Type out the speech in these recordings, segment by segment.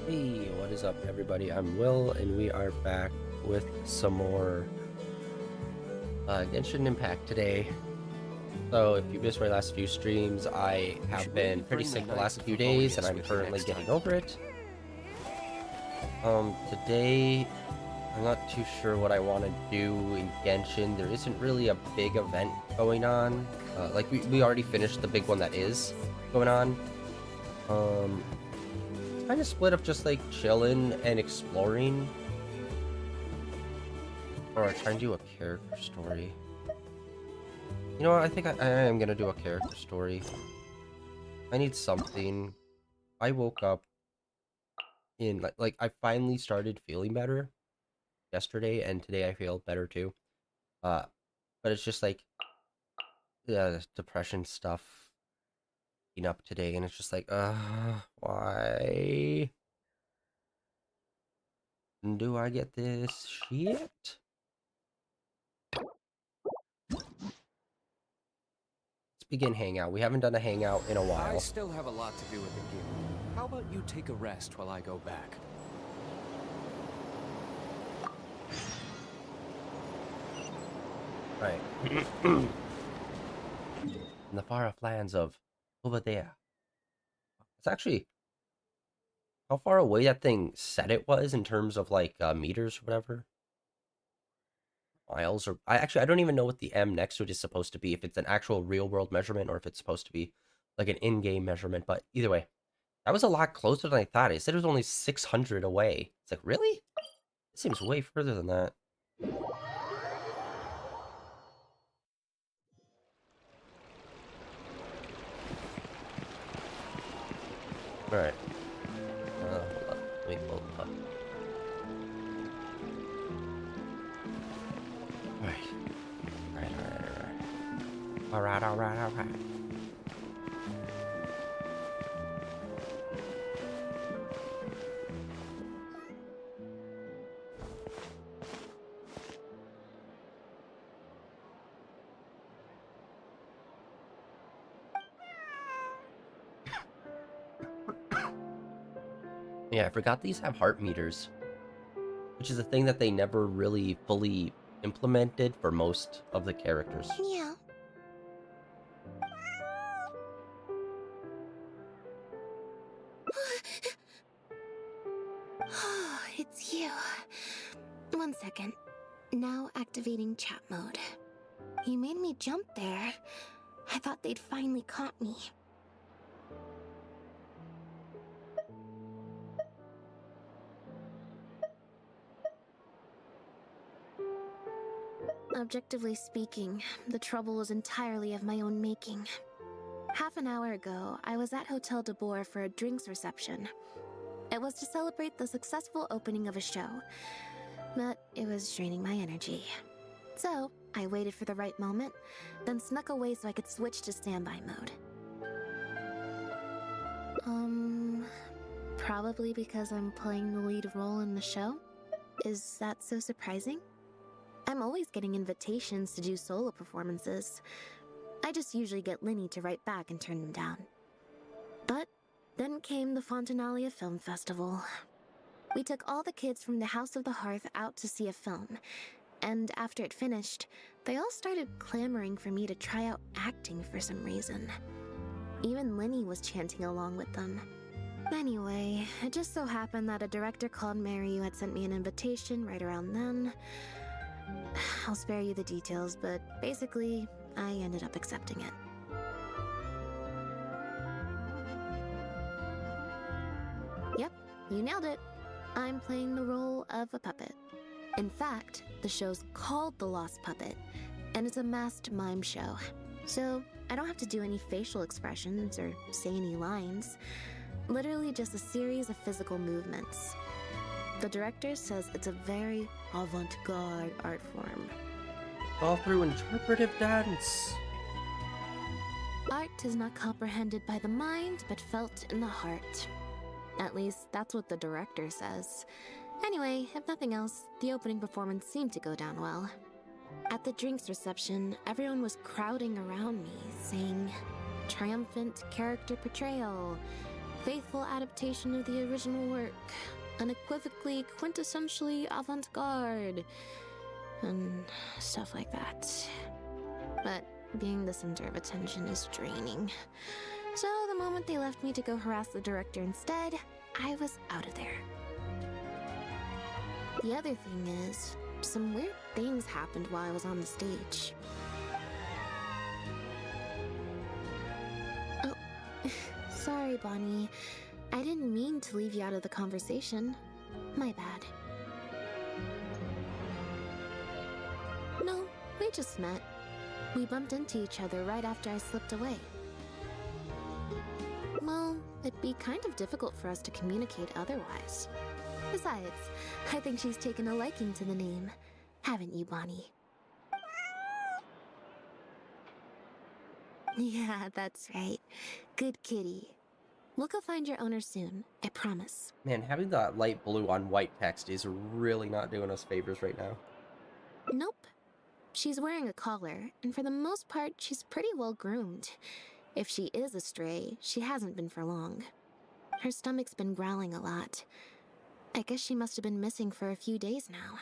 Hey, what is up, everybody? I'm Will, and we are back with some more Genshin Impact today. So, if you missed my last few streams, I have been pretty sick the last few days, and I'm currently getting over it. Today, I'm not too sure what I want to do in Genshin. There isn't really a big event going on. Like, we already finished the big one that is going on. Kind of split up just like chilling and exploring, or trying to do a character story. You know what? I think I am gonna do a character story. I need something. I woke up in like I finally started feeling better yesterday, and today I feel better too. But it's just like depression stuff up today, and it's just like why do I get this shit? Begin hangout. We haven't done a hangout in a while. I still have a lot to do with the guild. How about you take a rest while I go back? Right. In the far off lands of over there. It's actually how far away that thing said it was in terms of like meters or whatever. Miles or I don't even know what the M next to it is supposed to be, if it's an actual real world measurement or if it's supposed to be like an in-game measurement, but either way, that was a lot closer than I thought. It said it was only 600 away. It's like, really? It seems way further than that. Alright. Hold on. Let me pull it up. Alright. Yeah, I forgot these have heart meters, which is a thing that they never really fully implemented for most of the characters. Yeah. It's you. 1 second. Now activating chat mode. You made me jump there. I thought they'd finally caught me. Objectively speaking, the trouble was entirely of my own making. Half an hour ago, I was at Hotel de Boer for a drinks reception. It was to celebrate the successful opening of a show, but it was draining my energy. So, I waited for the right moment, then snuck away so I could switch to standby mode. Probably because I'm playing the lead role in the show? Is that so surprising? I'm always getting invitations to do solo performances. I just usually get Linny to write back and turn them down. But then came the Fontanalia Film Festival. We took all the kids from the House of the Hearth out to see a film, and after it finished, they all started clamoring for me to try out acting for some reason. Even Linny was chanting along with them. Anyway, it just so happened that a director called Mary had sent me an invitation right around then. I'll spare you the details, but basically, I ended up accepting it. Yep, you nailed it. I'm playing the role of a puppet. In fact, the show's called The Lost Puppet, and it's a masked mime show. So, I don't have to do any facial expressions or say any lines. Literally just a series of physical movements. The director says it's a very avant-garde art form. All through interpretive dance. Art is not comprehended by the mind, but felt in the heart. At least, that's what the director says. Anyway, if nothing else, the opening performance seemed to go down well. At the drinks reception, everyone was crowding around me, saying, "Triumphant character portrayal. faithful adaptation of the original work, unequivocally, quintessentially avant-garde, and stuff like that. But being the center of attention is draining. So the moment they left me to go harass the director instead, I was out of there. The other thing is, some weird things happened while I was on the stage. Oh, sorry, Bonnie. I didn't mean to leave you out of the conversation. My bad. No, we just met. We bumped into each other right after I slipped away. Well, it'd be kind of difficult for us to communicate otherwise. Besides, I think she's taken a liking to the name. Haven't you, Bonnie? Yeah, that's right. Good kitty. We'll go find your owner soon, I promise. Man, having that light blue on white text is really not doing us favors right now. Nope. She's wearing a collar, and for the most part, she's pretty well groomed. If she is a stray, she hasn't been for long. Her stomach's been growling a lot. I guess she must have been missing for a few days now.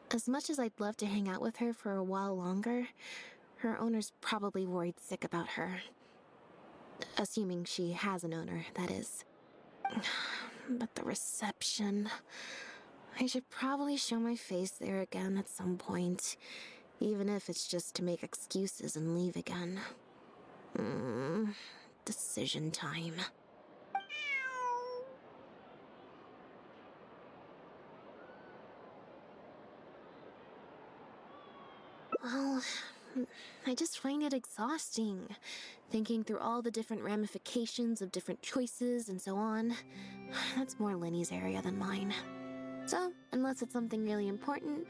As much as I'd love to hang out with her for a while longer, her owner's probably worried sick about her. Assuming she has an owner, that is. But the reception... I should probably show my face there again at some point, even if it's just to make excuses and leave again. Decision time. Well, I just find it exhausting, thinking through all the different ramifications of different choices and so on. That's more Lenny's area than mine. So, unless it's something really important,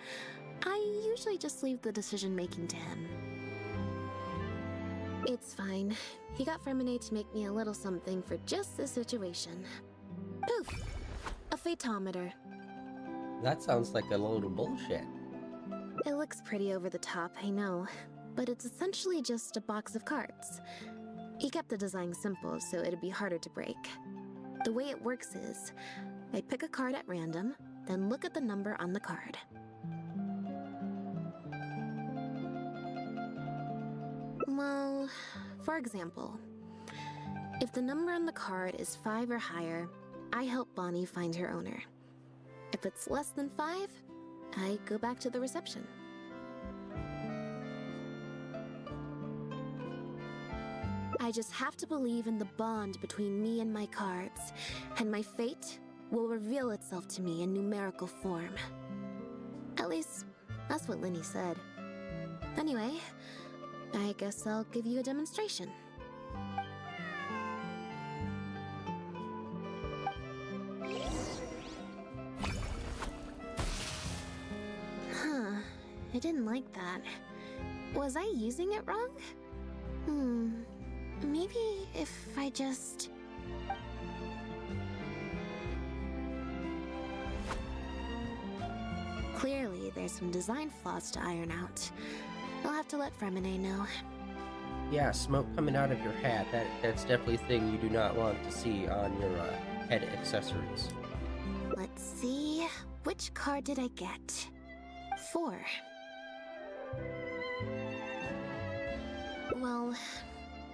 I usually just leave the decision-making to him. It's fine. He got Fremine to make me a little something for just this situation. Poof! A phaetometer. That sounds like a load of bullshit. It looks pretty over the top, I know, but it's essentially just a box of cards. He kept the design simple, so it'd be harder to break. The way it works is, I pick a card at random, then look at the number on the card. Well, for example, if the number on the card is 5 or higher, I help Bonnie find her owner. If it's less than 5, I go back to the reception. I just have to believe in the bond between me and my cards, and my fate will reveal itself to me in numerical form. At least, that's what Lenny said. Anyway, I guess I'll give you a demonstration. Huh, I didn't like that. Was I using it wrong? Maybe if I just... Clearly, there's some design flaws to iron out. I'll have to let Fremine know. Yeah, smoke coming out of your hat. That's definitely a thing you do not want to see on your head accessories. Let's see. Which card did I get? 4. Well,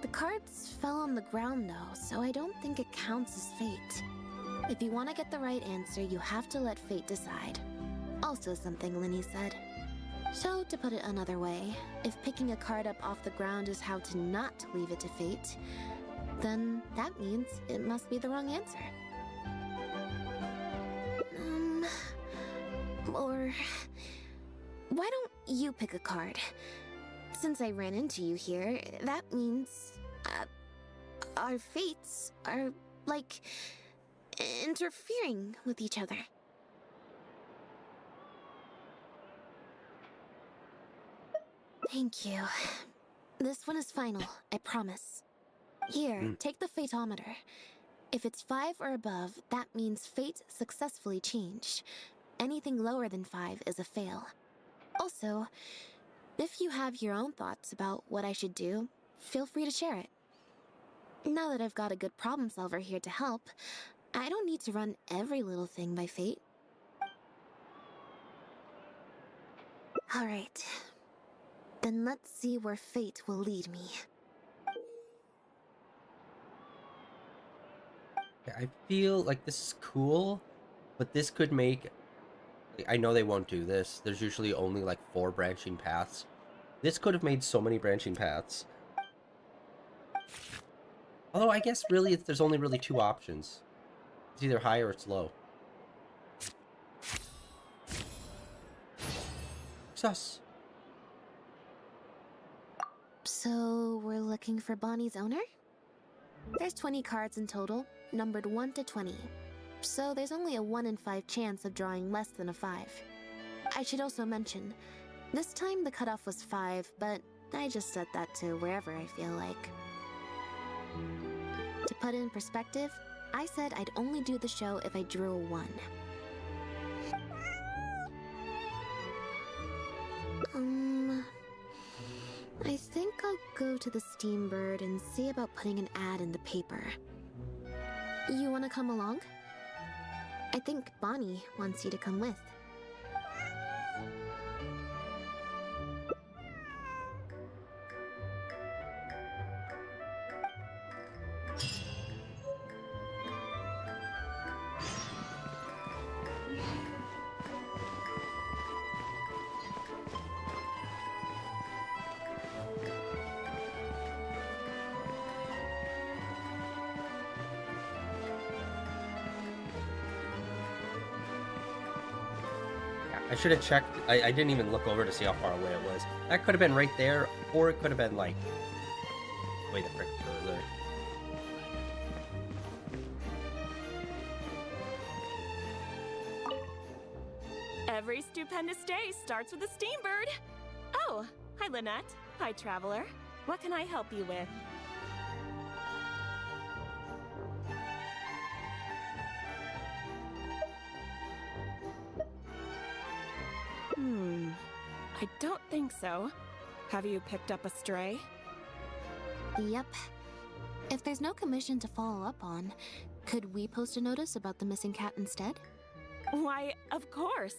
the cards fell on the ground though, so I don't think it counts as fate. If you want to get the right answer, you have to let fate decide. Also something Lenny said. So, to put it another way, if picking a card up off the ground is how to not leave it to fate, then that means it must be the wrong answer. Or... why don't you pick a card? Since I ran into you here, that means... our fates are, like, interfering with each other. Thank you. This one is final, I promise. Here, take the phaetometer. If it's 5 or above, that means fate successfully changed. Anything lower than 5 is a fail. Also, if you have your own thoughts about what I should do, feel free to share it. Now that I've got a good problem solver here to help, I don't need to run every little thing by fate. Alright. Then let's see where fate will lead me. I feel like this is cool, but this could make... I know they won't do this. There's usually only like 4 branching paths. This could have made so many branching paths. Although I guess really there's only really 2 options. It's either high or it's low. Sus. So, we're looking for Bonnie's owner? There's 20 cards in total, numbered 1 to 20. So there's only a 1 in 5 chance of drawing less than a 5. I should also mention, this time the cutoff was 5, but I just set that to wherever I feel like. To put it in perspective, I said I'd only do the show if I drew a 1. I think I'll go to the Steambird and see about putting an ad in the paper. You wanna come along? I think Bonnie wants you to come with. I should have checked. I didn't even look over to see how far away it was. That could have been right there, or it could have been like way the frick further. Every stupendous day starts with a Steambird. Oh, hi Lynette. Hi Traveler. What can I help you with? I don't think so. Have you picked up a stray? Yep. If there's no commission to follow up on, could we post a notice about the missing cat instead? Why, of course.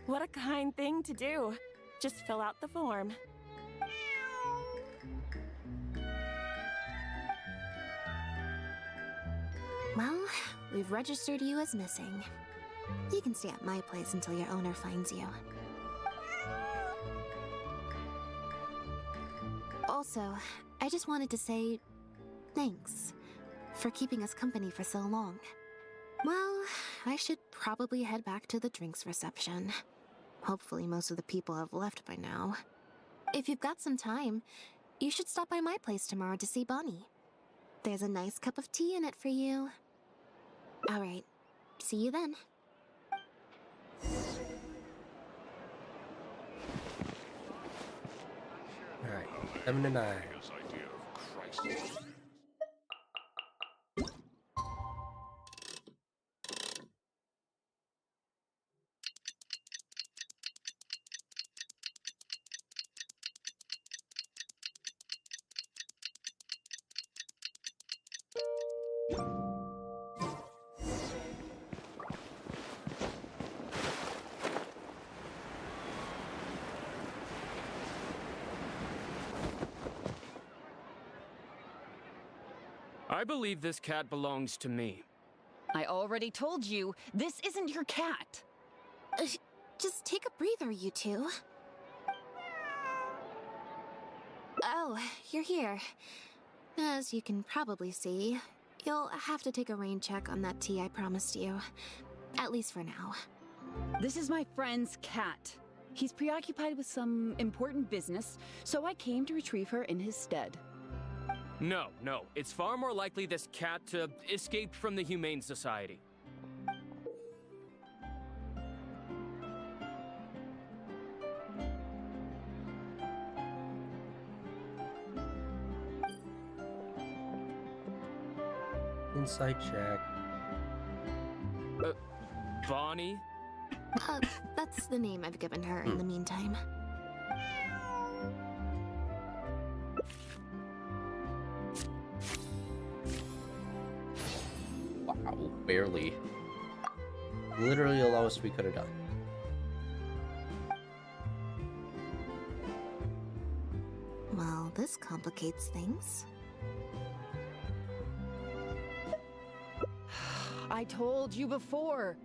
What a kind thing to do. Just fill out the form. Well, we've registered you as missing. You can stay at my place until your owner finds you. Also, I just wanted to say thanks for keeping us company for so long. Well, I should probably head back to the drinks reception. Hopefully most of the people have left by now. If you've got some time, you should stop by my place tomorrow to see Bonnie. There's a nice cup of tea in it for you. Alright, see you then. Alright, 7 to 9. I believe this cat belongs to me. I already told you, this isn't your cat. Just take a breather, you two. Oh, you're here. As you can probably see, you'll have to take a rain check on that tea I promised you. At least for now. This is my friend's cat. He's preoccupied with some important business, so I came to retrieve her in his stead. No, it's far more likely this cat escaped from the Humane Society. Inside check. Bonnie? That's the name I've given her in the meantime. Ow, barely. Literally the lowest we could have done. Well, this complicates things. I told you before.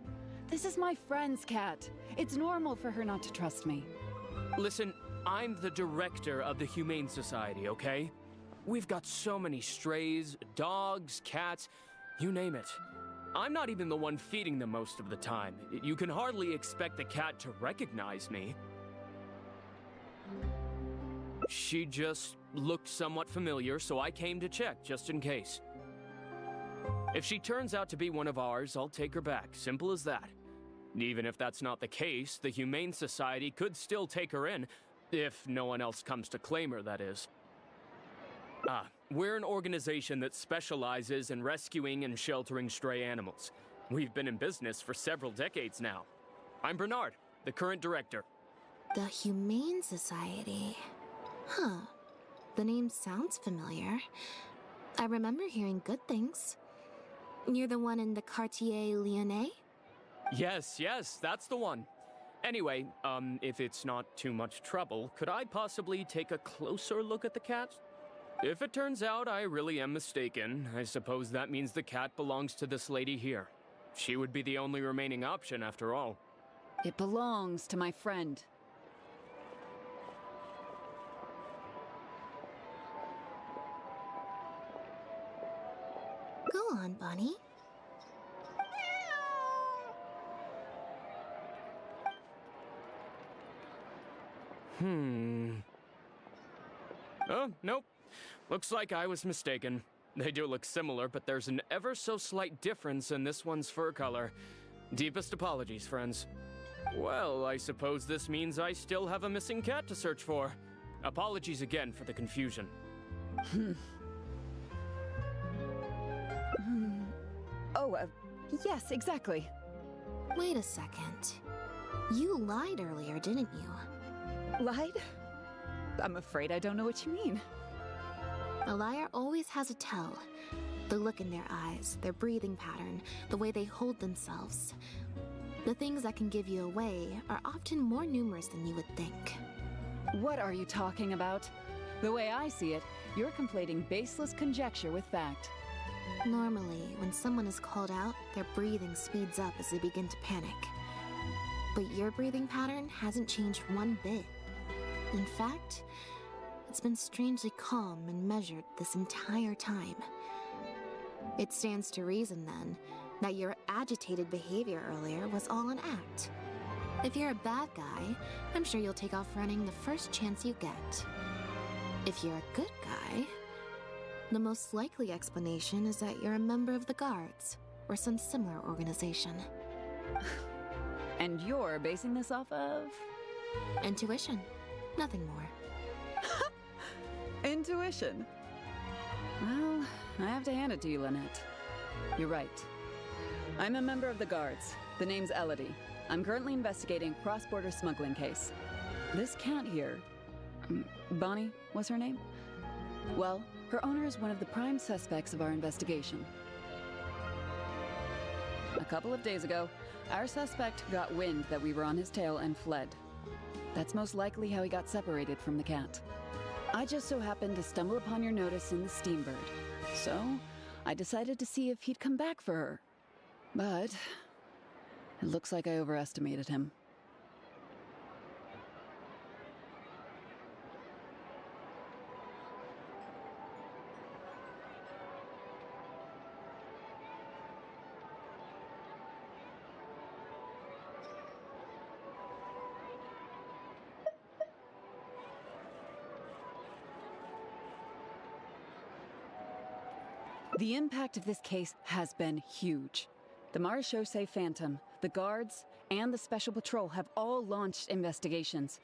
This is my friend's cat. It's normal for her not to trust me. Listen, I'm the director of the Humane Society, okay? We've got so many strays, dogs, cats, you name it. I'm not even the one feeding them most of the time. You can hardly expect the cat to recognize me. She just looked somewhat familiar, so I came to check, just in case. If she turns out to be one of ours, I'll take her back. Simple as that. Even if that's not the case, the Humane Society could still take her in, if no one else comes to claim her, that is. We're an organization that specializes in rescuing and sheltering stray animals. We've been in business for several decades now. I'm Bernard, the current director. The Humane Society. Huh. The name sounds familiar. I remember hearing good things. You're the one in the Quartier Lyonnais? Yes, that's the one. Anyway, if it's not too much trouble, could I possibly take a closer look at the cat? If it turns out I really am mistaken, I suppose that means the cat belongs to this lady here. She would be the only remaining option after all. It belongs to my friend. Go on, Bonnie. Oh, nope. Looks like I was mistaken. They do look similar, but there's an ever so slight difference in this one's fur color. Deepest apologies, friends. Well, I suppose this means I still have a missing cat to search for. Apologies again for the confusion. Yes, exactly. Wait a second. You lied earlier, didn't you? Lied? I'm afraid I don't know what you mean. A liar always has a tell. The look in their eyes, their breathing pattern, the way they hold themselves. The things that can give you away are often more numerous than you would think. What are you talking about? The way I see it, you're conflating baseless conjecture with fact. Normally, when someone is called out, their breathing speeds up as they begin to panic. But your breathing pattern hasn't changed one bit. In fact, it's been strangely calm and measured this entire time. It stands to reason, then, that your agitated behavior earlier was all an act. If you're a bad guy, I'm sure you'll take off running the first chance you get. If you're a good guy, the most likely explanation is that you're a member of the Guards, or some similar organization. And you're basing this off of? Intuition. Nothing more. Intuition. Well, I have to hand it to you, Lynette. You're right. I'm a member of the Guards. The name's Elodie. I'm currently investigating a cross-border smuggling case. This cat here, Bonnie, what's her name? Well, her owner is one of the prime suspects of our investigation. A couple of days ago, our suspect got wind that we were on his tail and fled. That's most likely how he got separated from the cat. I just so happened to stumble upon your notice in the Steambird. So, I decided to see if he'd come back for her. But it looks like I overestimated him. The impact of this case has been huge. The Marechaussee Phantom, the Guards, and the Special Patrol have all launched investigations.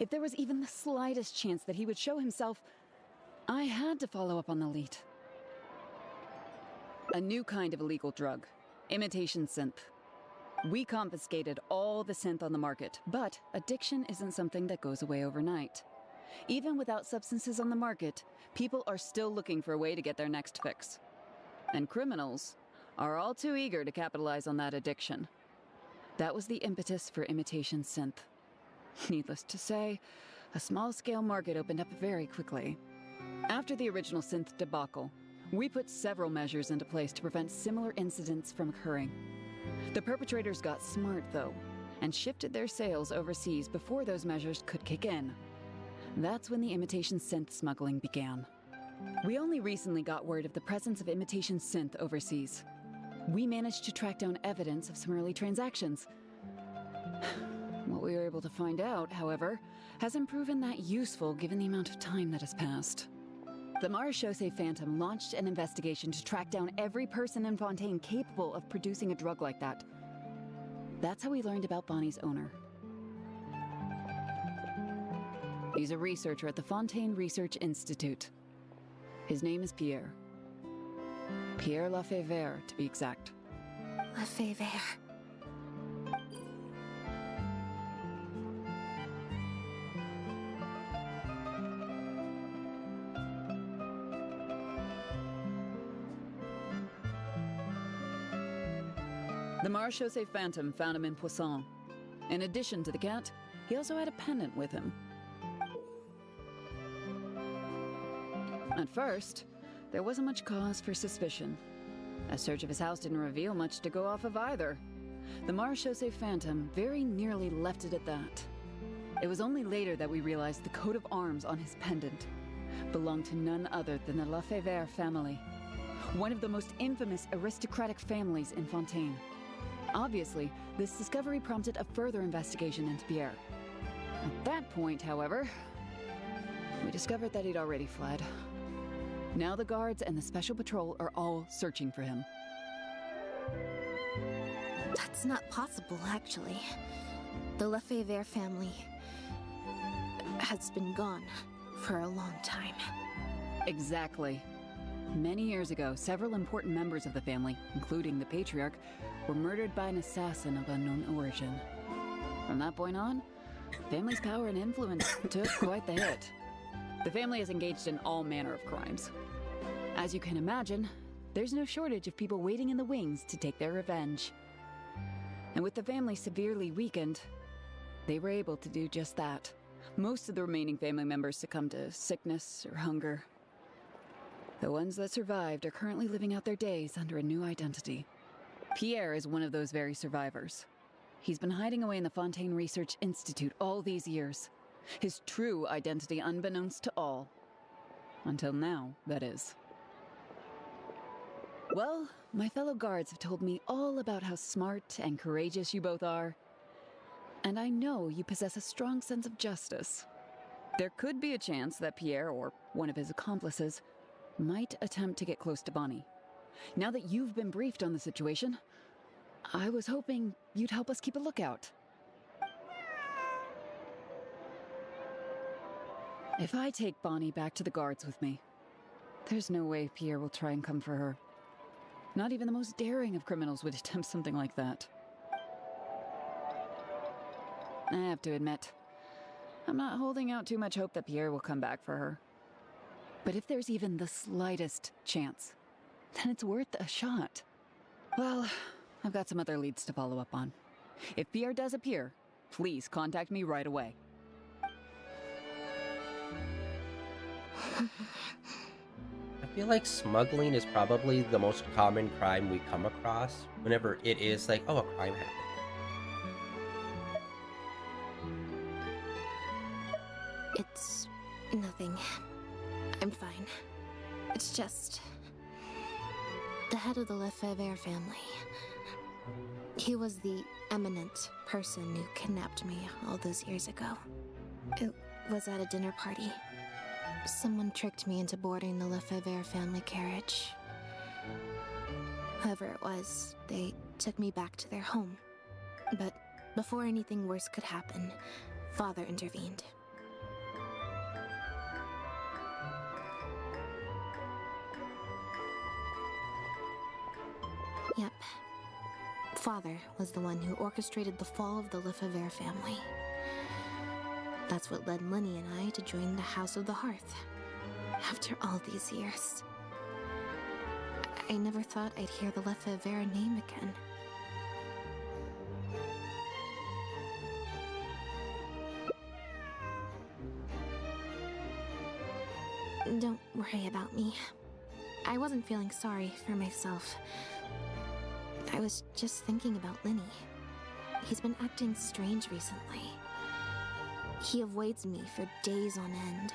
If there was even the slightest chance that he would show himself, I had to follow up on the lead. A new kind of illegal drug, imitation synth. We confiscated all the synth on the market, but addiction isn't something that goes away overnight. Even without substances on the market, people are still looking for a way to get their next fix. And criminals are all too eager to capitalize on that addiction. That was the impetus for imitation synth. Needless to say, a small-scale market opened up very quickly. After the original synth debacle, we put several measures into place to prevent similar incidents from occurring. The perpetrators got smart, though, and shifted their sales overseas before those measures could kick in. That's when the imitation synth smuggling began. We only recently got word of the presence of imitation synth overseas. We managed to track down evidence of some early transactions. What we were able to find out, however, hasn't proven that useful given the amount of time that has passed. The Marechaussee Phantom launched an investigation to track down every person in Fontaine capable of producing a drug like that. That's how we learned about Bonnie's owner. He's a researcher at the Fontaine Research Institute. His name is Pierre. Pierre Lefebvre, to be exact. Lefebvre. The Marechaussee Phantom found him in Poisson. In addition to the cat, he also had a pendant with him. At first, there wasn't much cause for suspicion. A search of his house didn't reveal much to go off of either. The Marechaussee Phantom very nearly left it at that. It was only later that we realized the coat of arms on his pendant belonged to none other than the Lefebvre family, one of the most infamous aristocratic families in Fontaine. Obviously, this discovery prompted a further investigation into Pierre. At that point, however, we discovered that he'd already fled. Now the guards and the Special Patrol are all searching for him. That's not possible, actually. The Lefebvre family has been gone for a long time. Exactly. Many years ago, several important members of the family, including the Patriarch, were murdered by an assassin of unknown origin. From that point on, the family's power and influence took quite the hit. The family is engaged in all manner of crimes. As you can imagine, there's no shortage of people waiting in the wings to take their revenge. And with the family severely weakened, they were able to do just that. Most of the remaining family members succumbed to sickness or hunger. The ones that survived are currently living out their days under a new identity. Pierre is one of those very survivors. He's been hiding away in the Fontaine Research Institute all these years. His true identity unbeknownst to all. Until now, that is. Well, my fellow guards have told me all about how smart and courageous you both are. And I know you possess a strong sense of justice. There could be a chance that Pierre, or one of his accomplices, might attempt to get close to Bonnie. Now that you've been briefed on the situation, I was hoping you'd help us keep a lookout. If I take Bonnie back to the guards with me, there's no way Pierre will try and come for her. Not even the most daring of criminals would attempt something like that. I have to admit, I'm not holding out too much hope that Pierre will come back for her. But if there's even the slightest chance, then it's worth a shot. Well, I've got some other leads to follow up on. If Pierre does appear, please contact me right away. I feel like smuggling is probably the most common crime we come across whenever it is like, oh, a crime happened. It's nothing. I'm fine. It's just the head of the Lefebvre family. He was the eminent person who kidnapped me all those years ago. It was at a dinner party. Someone tricked me into boarding the Lefebvre family carriage. Whoever it was, they took me back to their home. But before anything worse could happen, Father intervened. Yep. Father was the one who orchestrated the fall of the Lefebvre family. That's what led Lenny and I to join the House of the Hearth. After all these years. I never thought I'd hear the Lefebvre name again. Don't worry about me. I wasn't feeling sorry for myself. I was just thinking about Linny. He's been acting strange recently. He avoids me for days on end,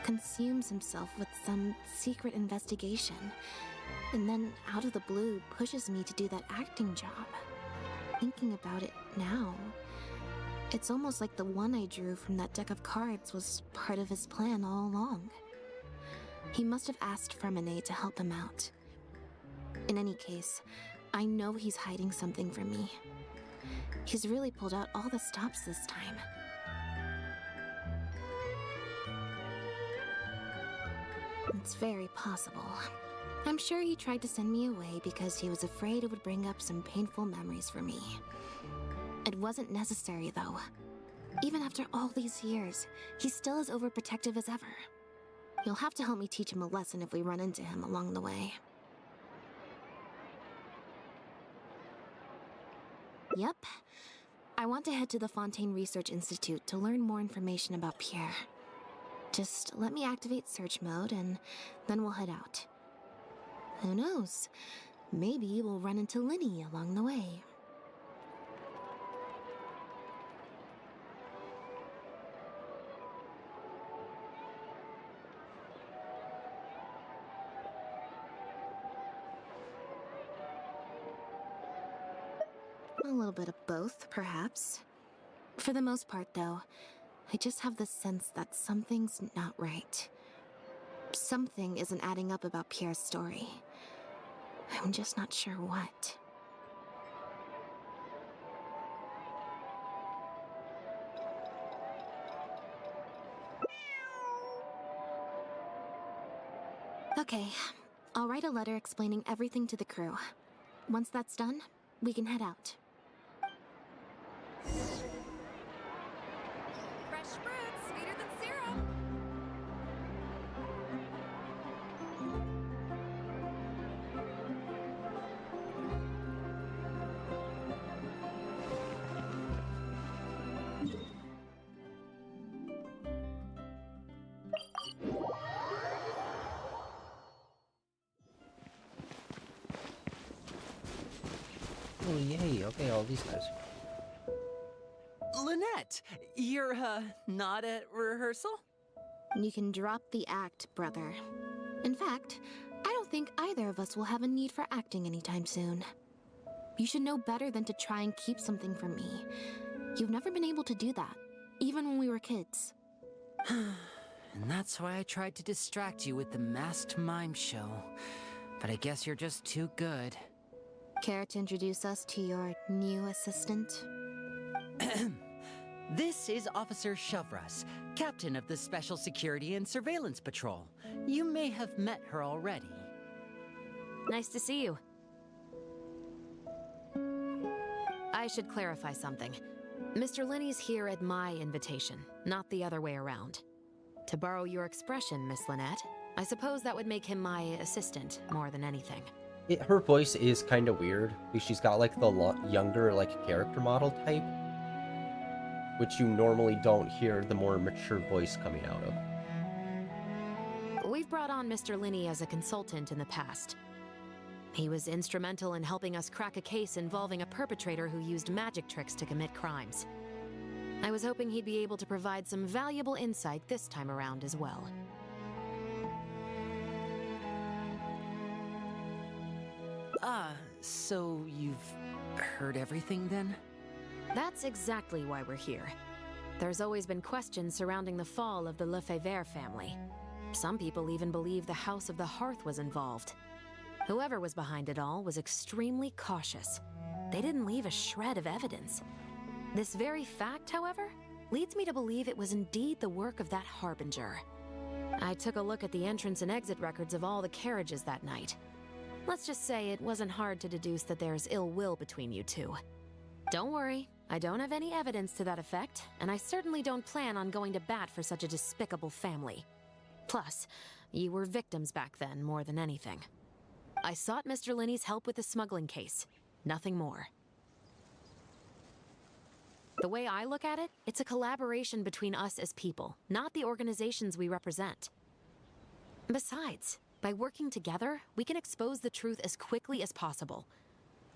consumes himself with some secret investigation, and then out of the blue pushes me to do that acting job. Thinking about it now, it's almost like the one I drew from that deck of cards was part of his plan all along. He must have asked Fremine to help him out. In any case, I know he's hiding something from me. He's really pulled out all the stops this time. It's very possible. I'm sure he tried to send me away because he was afraid it would bring up some painful memories for me. It wasn't necessary, though. Even after all these years, he's still as overprotective as ever. You'll have to help me teach him a lesson if we run into him along the way. Yep. I want to head to the Fontaine Research Institute to learn more information about Pierre. Just let me activate search mode and then we'll head out. Who knows? Maybe we'll run into Linny along the way. A little bit of both, perhaps. For the most part, though, I just have the sense that something's not right. Something isn't adding up about Pierre's story. I'm just not sure what. Okay, I'll write a letter explaining everything to the crew. Once that's done, we can head out. Fresh fruit, sweeter than syrup. Oh, yay. Okay, all these guys. Lynette, you're, not at rehearsal? You can drop the act, brother. In fact, I don't think either of us will have a need for acting anytime soon. You should know better than to try and keep something from me. You've never been able to do that, even when we were kids. And that's why I tried to distract you with the masked mime show. But I guess you're just too good. Care to introduce us to your new assistant? This is Officer Shovras, captain of the Special Security and Surveillance Patrol. You may have met her already. Nice to see you. I should clarify something. Mr. Linny's here at my invitation, not the other way around. To borrow your expression, Miss Lynette, I suppose that would make him my assistant more than anything. Her voice is kind of weird, because she's got like the younger like character model type, which you normally don't hear the more mature voice coming out of. We've brought on Mr. Linny as a consultant in the past. He was instrumental in helping us crack a case involving a perpetrator who used magic tricks to commit crimes. I was hoping he'd be able to provide some valuable insight this time around as well. So you've heard everything then? That's exactly why we're here. There's always been questions surrounding the fall of the Lefebvre family. Some people even believe the House of the Hearth was involved. Whoever was behind it all was extremely cautious. They didn't leave a shred of evidence. This very fact, however, leads me to believe it was indeed the work of that Harbinger. I took a look at the entrance and exit records of all the carriages that night. Let's just say it wasn't hard to deduce that there's ill will between you two. Don't worry, I don't have any evidence to that effect, and I certainly don't plan on going to bat for such a despicable family. Plus, you were victims back then more than anything. I sought Mr. Linney's help with the smuggling case. Nothing more. The way I look at it, it's a collaboration between us as people, not the organizations we represent. Besides, by working together, we can expose the truth as quickly as possible.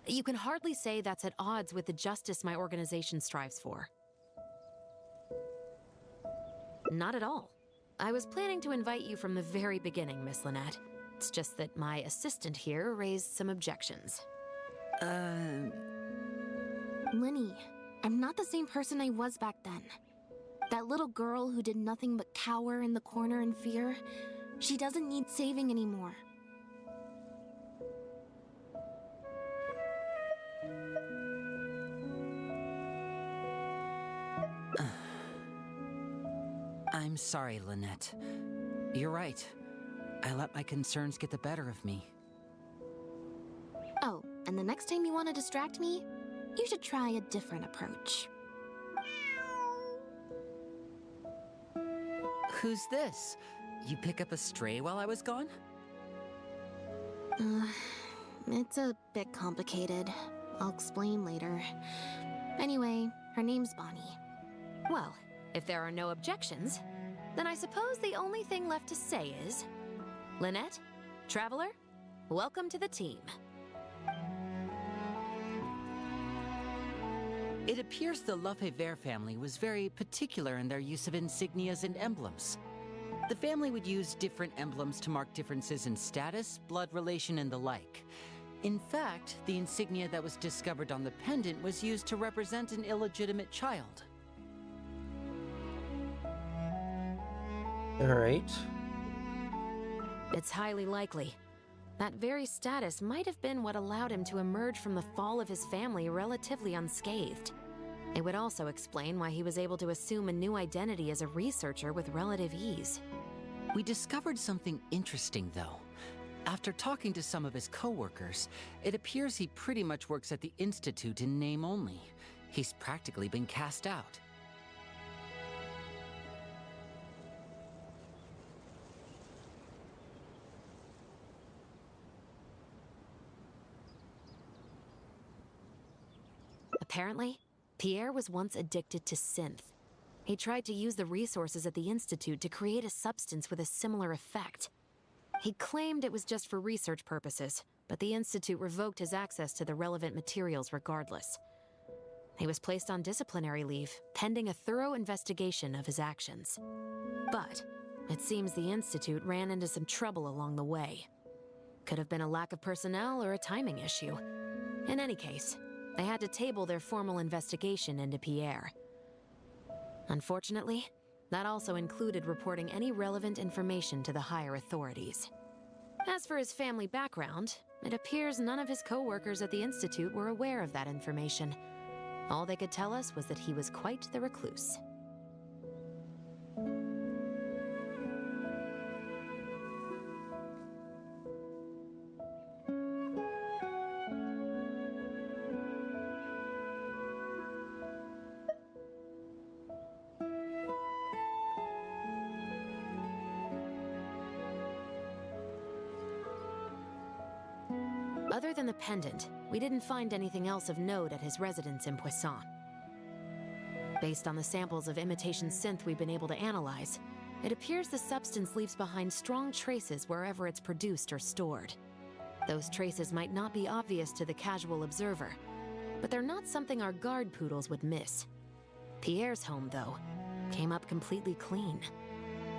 You can hardly say that's at odds with the justice my organization strives for. Not at all. I was planning to invite you from the very beginning, Miss Lynette. It's just that my assistant here raised some objections. Linny, I'm not the same person I was back then. That little girl who did nothing but cower in the corner in fear, she doesn't need saving anymore. I'm sorry, Lynette. You're right. I let my concerns get the better of me. Oh, and the next time you want to distract me, you should try a different approach. Who's this? You pick up a stray while I was gone? It's a bit complicated. I'll explain later. Anyway, her name's Bonnie. Well, if there are no objections, then I suppose the only thing left to say is... Lynette, Traveler, welcome to the team. It appears the Lefebvre family was very particular in their use of insignias and emblems. The family would use different emblems to mark differences in status, blood relation, and the like. In fact, the insignia that was discovered on the pendant was used to represent an illegitimate child. Alright. It's highly likely. That very status might have been what allowed him to emerge from the fall of his family relatively unscathed. It would also explain why he was able to assume a new identity as a researcher with relative ease. We discovered something interesting, though. After talking to some of his co-workers, it appears he pretty much works at the Institute in name only. He's practically been cast out. Apparently, Pierre was once addicted to synth. He tried to use the resources at the Institute to create a substance with a similar effect. He claimed it was just for research purposes, but the Institute revoked his access to the relevant materials regardless. He was placed on disciplinary leave, pending a thorough investigation of his actions. But it seems the Institute ran into some trouble along the way. Could have been a lack of personnel or a timing issue. In any case, they had to table their formal investigation into Pierre. Unfortunately, that also included reporting any relevant information to the higher authorities. As for his family background, it appears none of his co-workers at the Institute were aware of that information. All they could tell us was that he was quite the recluse. Other than the pendant, we didn't find anything else of note at his residence in Poisson. Based on the samples of imitation synth we've been able to analyze, it appears the substance leaves behind strong traces wherever it's produced or stored. Those traces might not be obvious to the casual observer, but they're not something our guard poodles would miss. Pierre's home, though, came up completely clean.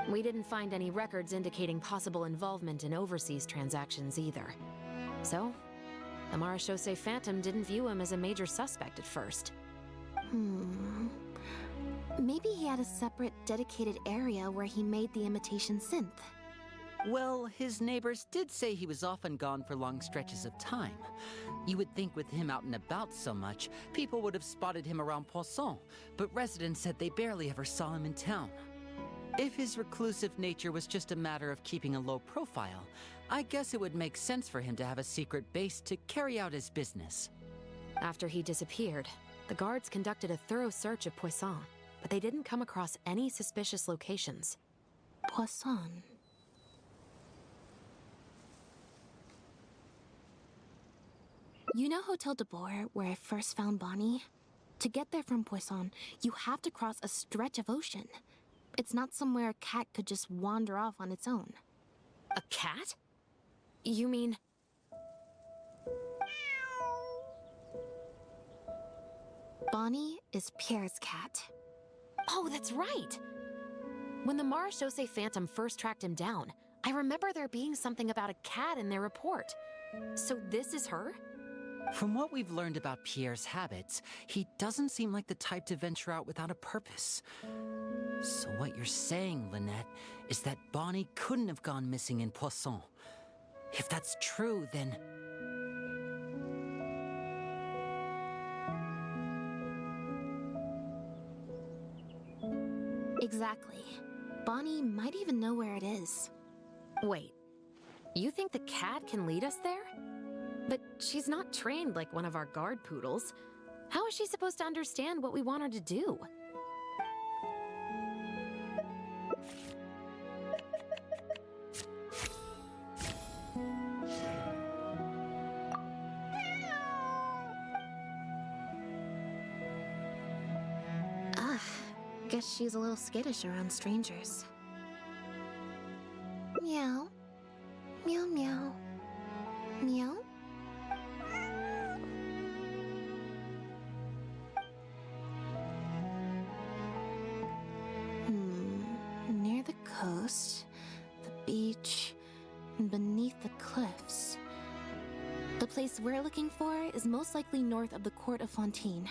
We didn't find any records indicating possible involvement in overseas transactions either. So, the Marechaussee Phantom didn't view him as a major suspect at first. Maybe he had a separate, dedicated area where he made the imitation synth. Well, his neighbors did say he was often gone for long stretches of time. You would think with him out and about so much, people would have spotted him around Poisson, but residents said they barely ever saw him in town. If his reclusive nature was just a matter of keeping a low profile, I guess it would make sense for him to have a secret base to carry out his business. After he disappeared, the guards conducted a thorough search of Poisson, but they didn't come across any suspicious locations. Poisson. You know Hotel de Boer, where I first found Bonnie? To get there from Poisson, you have to cross a stretch of ocean. It's not somewhere a cat could just wander off on its own. A cat? You mean... Bonnie is Pierre's cat. Oh, that's right! When the Marechaussee Phantom first tracked him down, I remember there being something about a cat in their report. So this is her? From what we've learned about Pierre's habits, he doesn't seem like the type to venture out without a purpose. So what you're saying, Lynette, is that Bonnie couldn't have gone missing in Poisson. If that's true, then... Exactly. Bonnie might even know where it is. Wait, you think the cat can lead us there? But she's not trained like one of our guard poodles. How is she supposed to understand what we want her to do? Ugh, guess she's a little skittish around strangers. Meow. Meow meow. Meow? Near the coast, the beach, and beneath the cliffs. The place we're looking for is most likely north of the Court of Fontaine.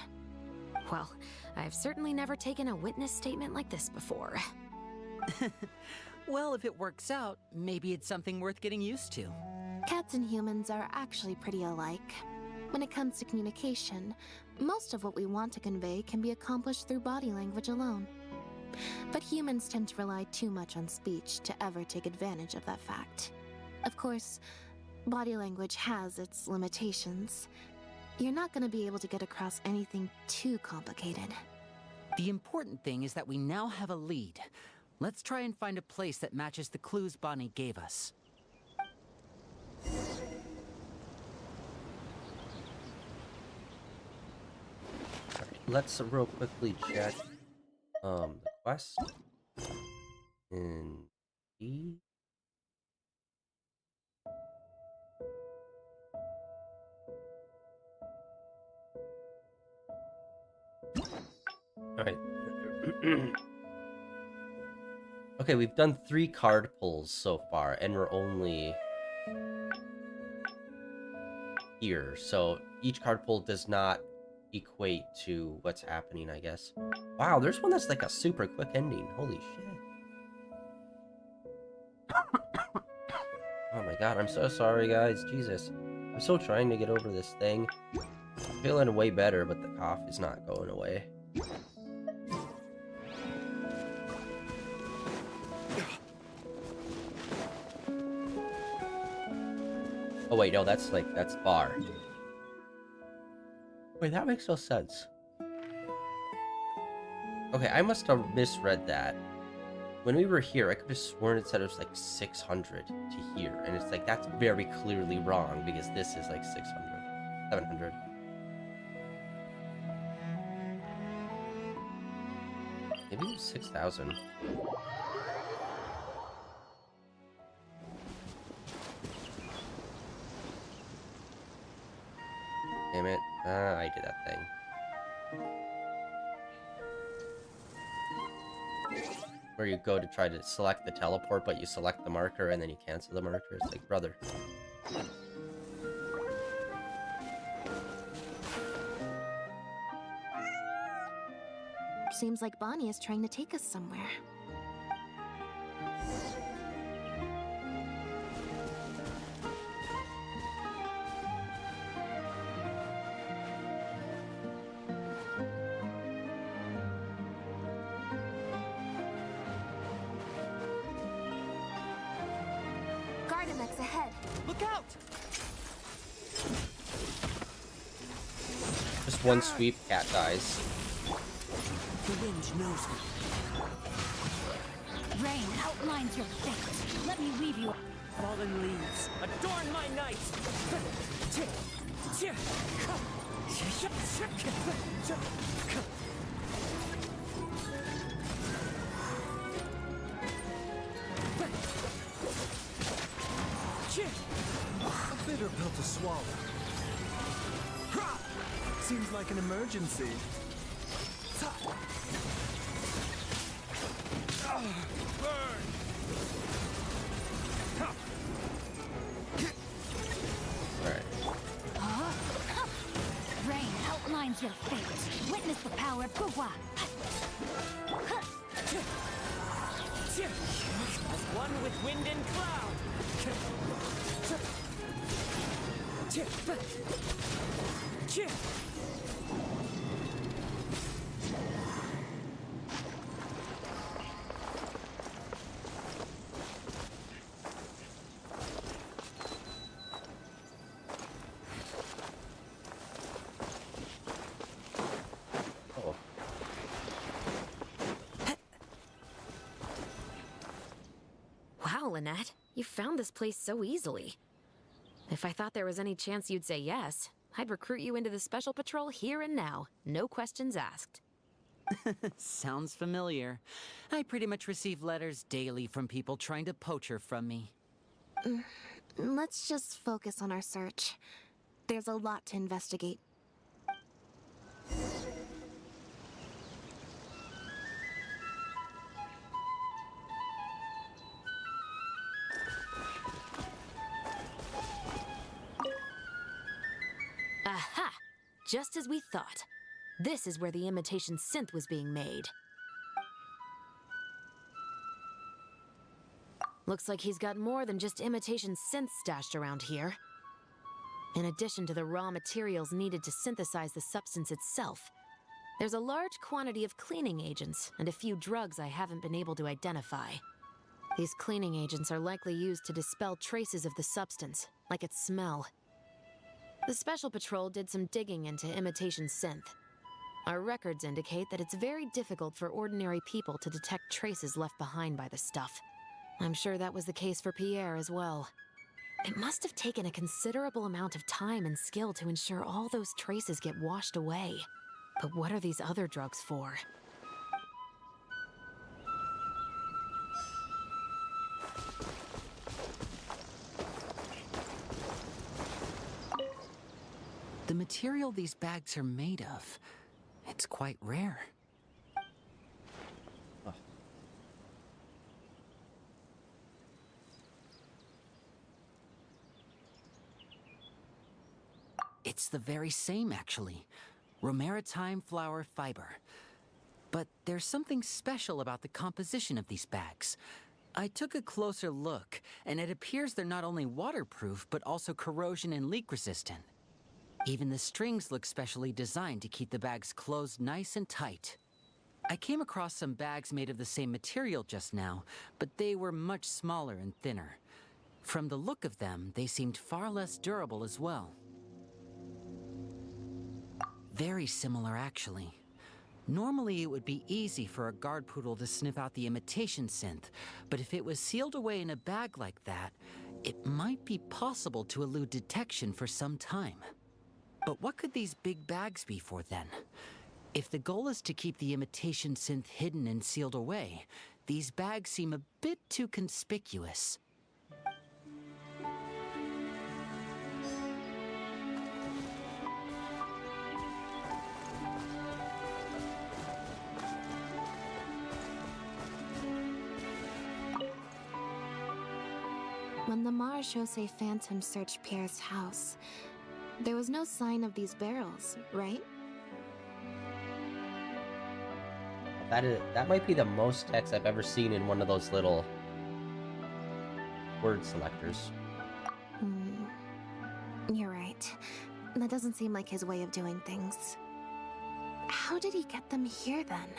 Well, I've certainly never taken a witness statement like this before. Well, if it works out, maybe it's something worth getting used to. Cats and humans are actually pretty alike. When it comes to communication, most of what we want to convey can be accomplished through body language alone. But humans tend to rely too much on speech to ever take advantage of that fact. Of course, body language has its limitations. You're not going to be able to get across anything too complicated. The important thing is that we now have a lead. Let's try and find a place that matches the clues Bonnie gave us. Let's real quickly check the quest in E. All right. Okay, we've done 3 card pulls so far, and we're only here. So each card pull does not equate to what's happening, I guess. Wow, there's one that's like a super quick ending. Holy shit. Oh my god, I'm so sorry, guys. Jesus. I'm still trying to get over this thing. I'm feeling way better, but the cough is not going away. Oh wait, no, that's bar. Wait, that makes no sense. Okay, I must have misread that. When we were here, I could have sworn it said it was like 600 to here, and it's like, that's very clearly wrong, because this is like 600. 700. Maybe it was 6,000. Damn it. I did that thing. Where you go to try to select the teleport, but you select the marker and then you cancel the marker. It's like, brother. Seems like Bonnie is trying to take us somewhere. Gardamex ahead. Look out! Just one sweep, cat dies. The wind knows me. Rain outlines your fate. Let me weave you. Fallen leaves, adorn my night! A bitter pill to swallow. Seems like an emergency. Burn! Rain outlines your fate. Witness the power of Guhua. As one with wind and cloud. Oh. Wow, Lynette, you found this place so easily. If I thought there was any chance you'd say yes, I'd recruit you into the Special Patrol here and now. No questions asked. Sounds familiar. I pretty much receive letters daily from people trying to poach her from me. Let's just focus on our search. There's a lot to investigate. Aha! Just as we thought. This is where the imitation synth was being made. Looks like he's got more than just imitation synths stashed around here. In addition to the raw materials needed to synthesize the substance itself, there's a large quantity of cleaning agents and a few drugs I haven't been able to identify. These cleaning agents are likely used to dispel traces of the substance, like its smell. The Special Patrol did some digging into imitation synth. Our records indicate that it's very difficult for ordinary people to detect traces left behind by the stuff. I'm sure that was the case for Pierre as well. It must have taken a considerable amount of time and skill to ensure all those traces get washed away. But what are these other drugs for? The material these bags are made of, it's quite rare. Oh. It's the very same, actually. Romaritime flower fiber. But there's something special about the composition of these bags. I took a closer look, and it appears they're not only waterproof, but also corrosion and leak resistant. Even the strings look specially designed to keep the bags closed nice and tight. I came across some bags made of the same material just now, but they were much smaller and thinner. From the look of them, they seemed far less durable as well. Very similar, actually. Normally, it would be easy for a guard poodle to sniff out the imitation synth, but if it was sealed away in a bag like that, it might be possible to elude detection for some time. But what could these big bags be for then? If the goal is to keep the imitation synth hidden and sealed away, these bags seem a bit too conspicuous. When the Marechaussee Phantom searched Pierre's house, there was no sign of these barrels, right? That might be the most text I've ever seen in one of those little word selectors. You're right. That doesn't seem like his way of doing things. How did he get them here then?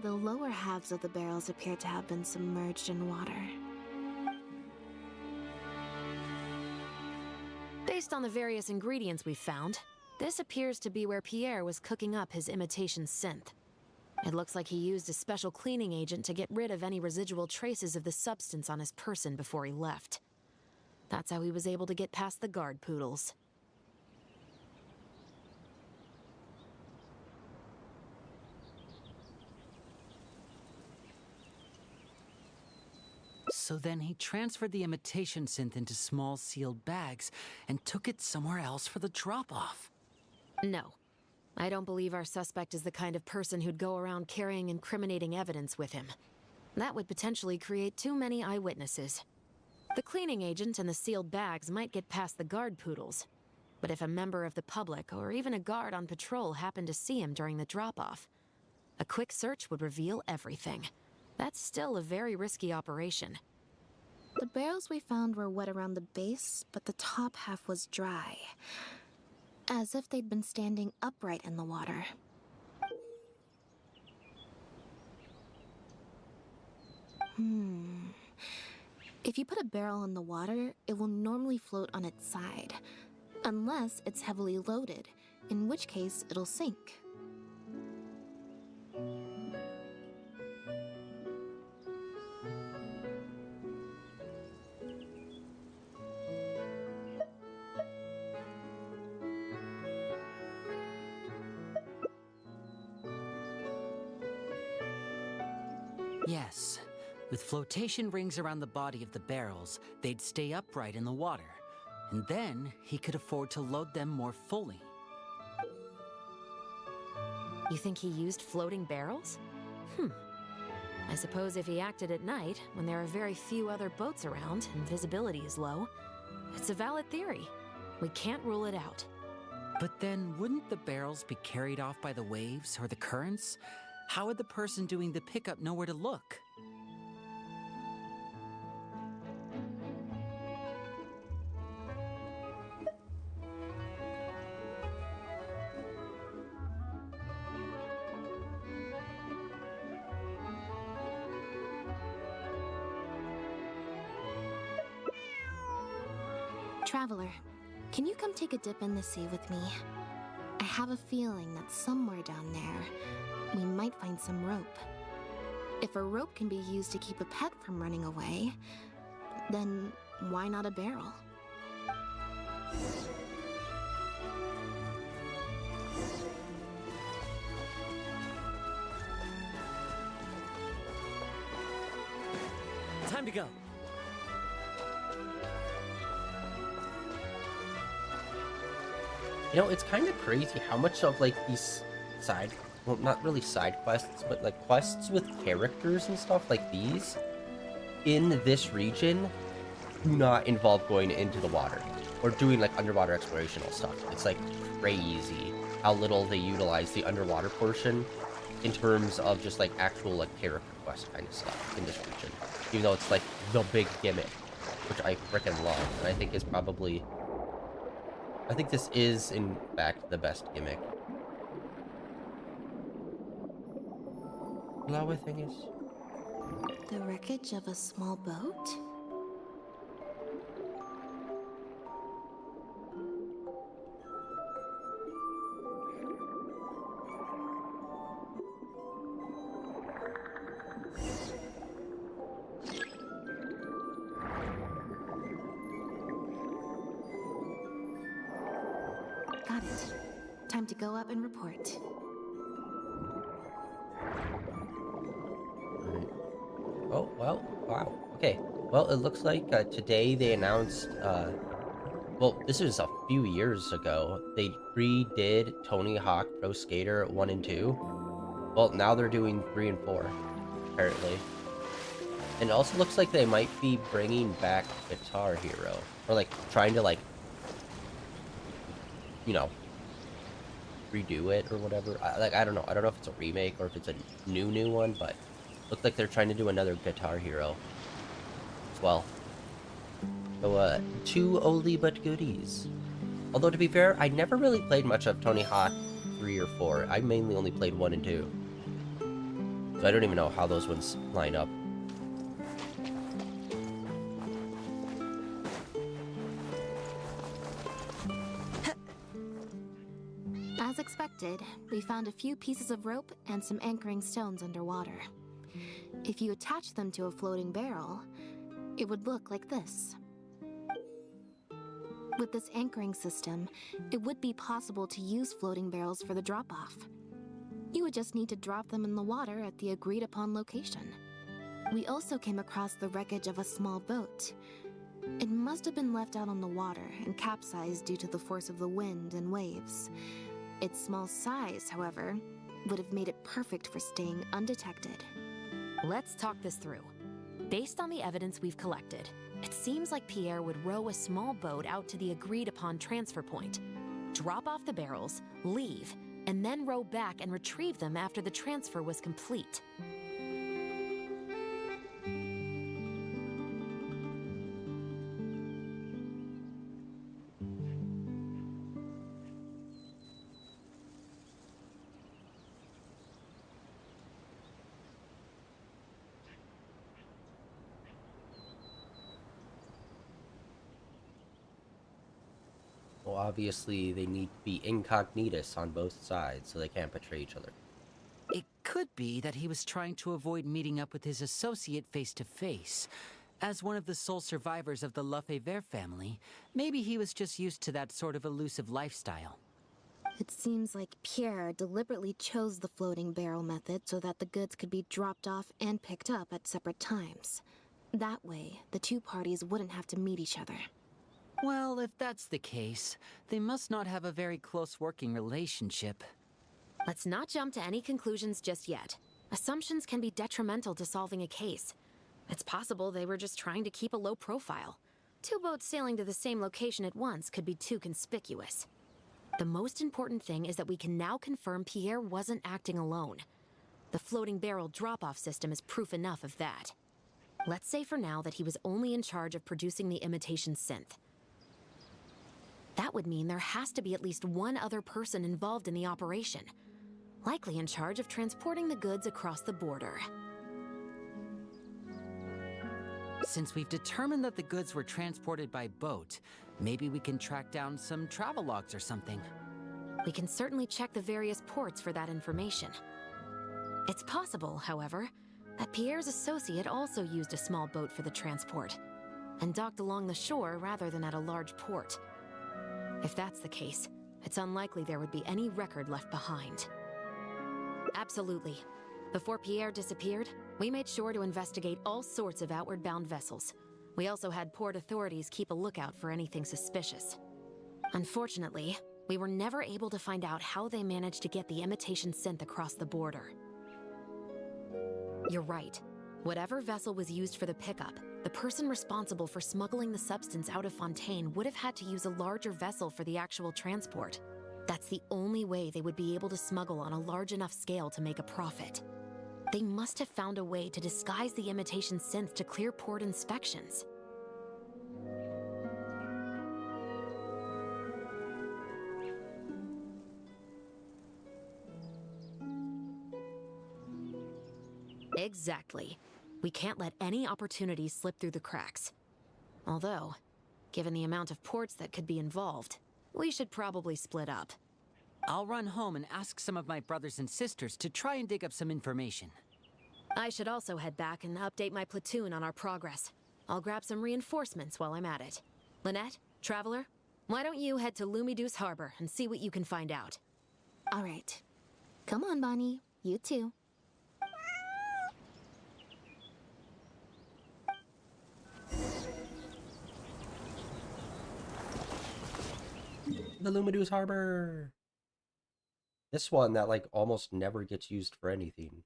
only the lower halves of the barrels appear to have been submerged in water. Based on the various ingredients we found, this appears to be where Pierre was cooking up his imitation synth. It looks like he used a special cleaning agent to get rid of any residual traces of the substance on his person before he left. That's how he was able to get past the guard poodles. So then he transferred the imitation synth into small sealed bags and took it somewhere else for the drop-off. No. I don't believe our suspect is the kind of person who'd go around carrying incriminating evidence with him. That would potentially create too many eyewitnesses. The cleaning agent and the sealed bags might get past the guard poodles. But if a member of the public or even a guard on patrol happened to see him during the drop-off, a quick search would reveal everything. That's still a very risky operation. The barrels we found were wet around the base, but the top half was dry. As if they'd been standing upright in the water. If you put a barrel in the water, it will normally float on its side. Unless it's heavily loaded, in which case it'll sink. Yes. With flotation rings around the body of the barrels, they'd stay upright in the water. And then he could afford to load them more fully. You think he used floating barrels? I suppose if he acted at night, when there are very few other boats around and visibility is low, it's a valid theory. We can't rule it out. But then, wouldn't the barrels be carried off by the waves or the currents? How would the person doing the pickup know where to look? Traveler, can you come take a dip in the sea with me? I have a feeling that somewhere down there, we might find some rope. If a rope can be used to keep a pet from running away, then why not a barrel? Time to go. You know, it's kind of crazy how much of, like, these side... Well, not really side quests, but, like, quests with characters and stuff like these in this region do not involve going into the water or doing, like, underwater explorational stuff. It's, like, crazy how little they utilize the underwater portion in terms of just, like, actual, like, character quest kind of stuff in this region. Even though it's, like, the big gimmick, which I frickin' love, and I think is probably... I think this is, in fact, the best gimmick. Flower thingies. The wreckage of a small boat? Got it. Time to go up and report. Oh, well, wow. Okay. Well, it looks like today they announced, well, this was a few years ago. They redid Tony Hawk Pro Skater 1 and 2. Well, now they're doing 3 and 4, apparently. And it also looks like they might be bringing back Guitar Hero. Or, like, trying to, like, you know, redo it or whatever. I don't know. I don't know if it's a remake or if it's a new one, but looks like they're trying to do another Guitar Hero as well. So, 2 oldie but goodies. Although, to be fair, I never really played much of Tony Hawk 3 or 4. I mainly only played 1 and 2. So I don't even know how those ones line up. As expected, we found a few pieces of rope and some anchoring stones underwater. If you attach them to a floating barrel, it would look like this. With this anchoring system, it would be possible to use floating barrels for the drop-off. You would just need to drop them in the water at the agreed-upon location. We also came across the wreckage of a small boat. It must have been left out on the water and capsized due to the force of the wind and waves. Its small size, however, would have made it perfect for staying undetected. Let's talk this through. Based on the evidence we've collected, it seems like Pierre would row a small boat out to the agreed-upon transfer point, drop off the barrels, leave, and then row back and retrieve them after the transfer was complete. Well, obviously they need to be incognitus on both sides, so they can't betray each other. It could be that he was trying to avoid meeting up with his associate face to face. As one of the sole survivors of the Lefebvre family, maybe he was just used to that sort of elusive lifestyle. It seems like Pierre deliberately chose the floating barrel method so that the goods could be dropped off and picked up at separate times. That way, the two parties wouldn't have to meet each other. Well, if that's the case, they must not have a very close working relationship. Let's not jump to any conclusions just yet. Assumptions can be detrimental to solving a case. It's possible they were just trying to keep a low profile. Two boats sailing to the same location at once could be too conspicuous. The most important thing is that we can now confirm Pierre wasn't acting alone. The floating barrel drop-off system is proof enough of that. Let's say for now that he was only in charge of producing the imitation synth. That would mean there has to be at least one other person involved in the operation, likely in charge of transporting the goods across the border. Since we've determined that the goods were transported by boat, maybe we can track down some travel logs or something. We can certainly check the various ports for that information. It's possible, however, that Pierre's associate also used a small boat for the transport, and docked along the shore rather than at a large port. If that's the case, it's unlikely there would be any record left behind. Absolutely. Before Pierre disappeared, we made sure to investigate all sorts of outward-bound vessels. We also had port authorities keep a lookout for anything suspicious. Unfortunately, we were never able to find out how they managed to get the imitation synth across the border. You're right. Whatever vessel was used for the pickup, the person responsible for smuggling the substance out of Fontaine would have had to use a larger vessel for the actual transport. That's the only way they would be able to smuggle on a large enough scale to make a profit. They must have found a way to disguise the imitation synth to clear port inspections. Exactly. We can't let any opportunities slip through the cracks. Although, given the amount of ports that could be involved, we should probably split up. I'll run home and ask some of my brothers and sisters to try and dig up some information. I should also head back and update my platoon on our progress. I'll grab some reinforcements while I'm at it. Lynette, Traveler, why don't you head to Lumiduce Harbor and see what you can find out? All right. Come on, Bonnie. You too. The Lumiduce Harbor! This one that, like, almost never gets used for anything.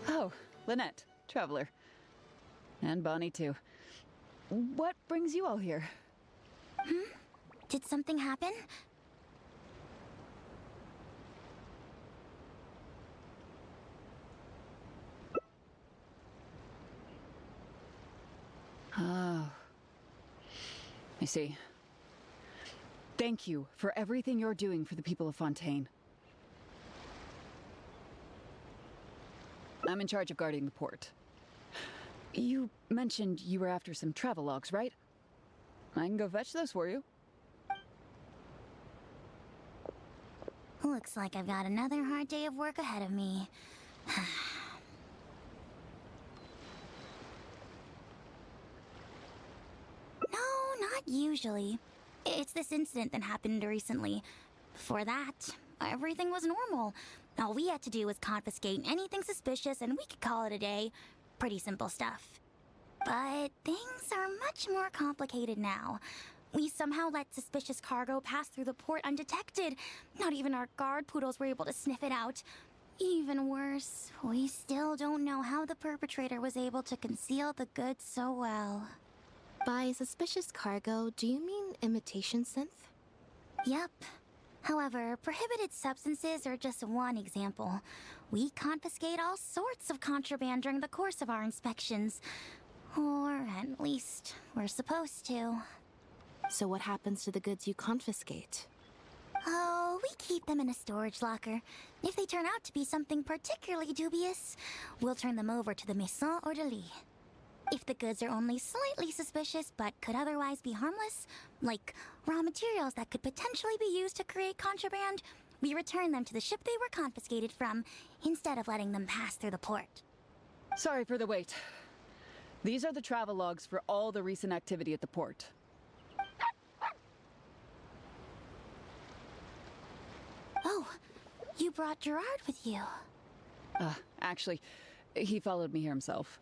Oh, Lynette, Traveler. And Bonnie, too. What brings you all here? Did something happen? Oh. I see. Thank you for everything you're doing for the people of Fontaine. I'm in charge of guarding the port. You mentioned you were after some travelogues, right? I can go fetch those for you. Looks like I've got another hard day of work ahead of me. No, not usually. It's this incident that happened recently. Before that, everything was normal. All we had to do was confiscate anything suspicious and we could call it a day. Pretty simple stuff. But things are much more complicated now. We somehow let suspicious cargo pass through the port undetected. Not even our guard poodles were able to sniff it out. Even worse, we still don't know how the perpetrator was able to conceal the goods so well. By suspicious cargo, do you mean imitation synth? Yep. However, prohibited substances are just one example. We confiscate all sorts of contraband during the course of our inspections. Or at least, we're supposed to. So what happens to the goods you confiscate? Oh, we keep them in a storage locker. If they turn out to be something particularly dubious, we'll turn them over to the Maison Orderly. If the goods are only slightly suspicious but could otherwise be harmless, like raw materials that could potentially be used to create contraband, we return them to the ship they were confiscated from, instead of letting them pass through the port. Sorry for the wait. These are the travelogues for all the recent activity at the port. Oh, you brought Gerard with you. Actually, he followed me here himself.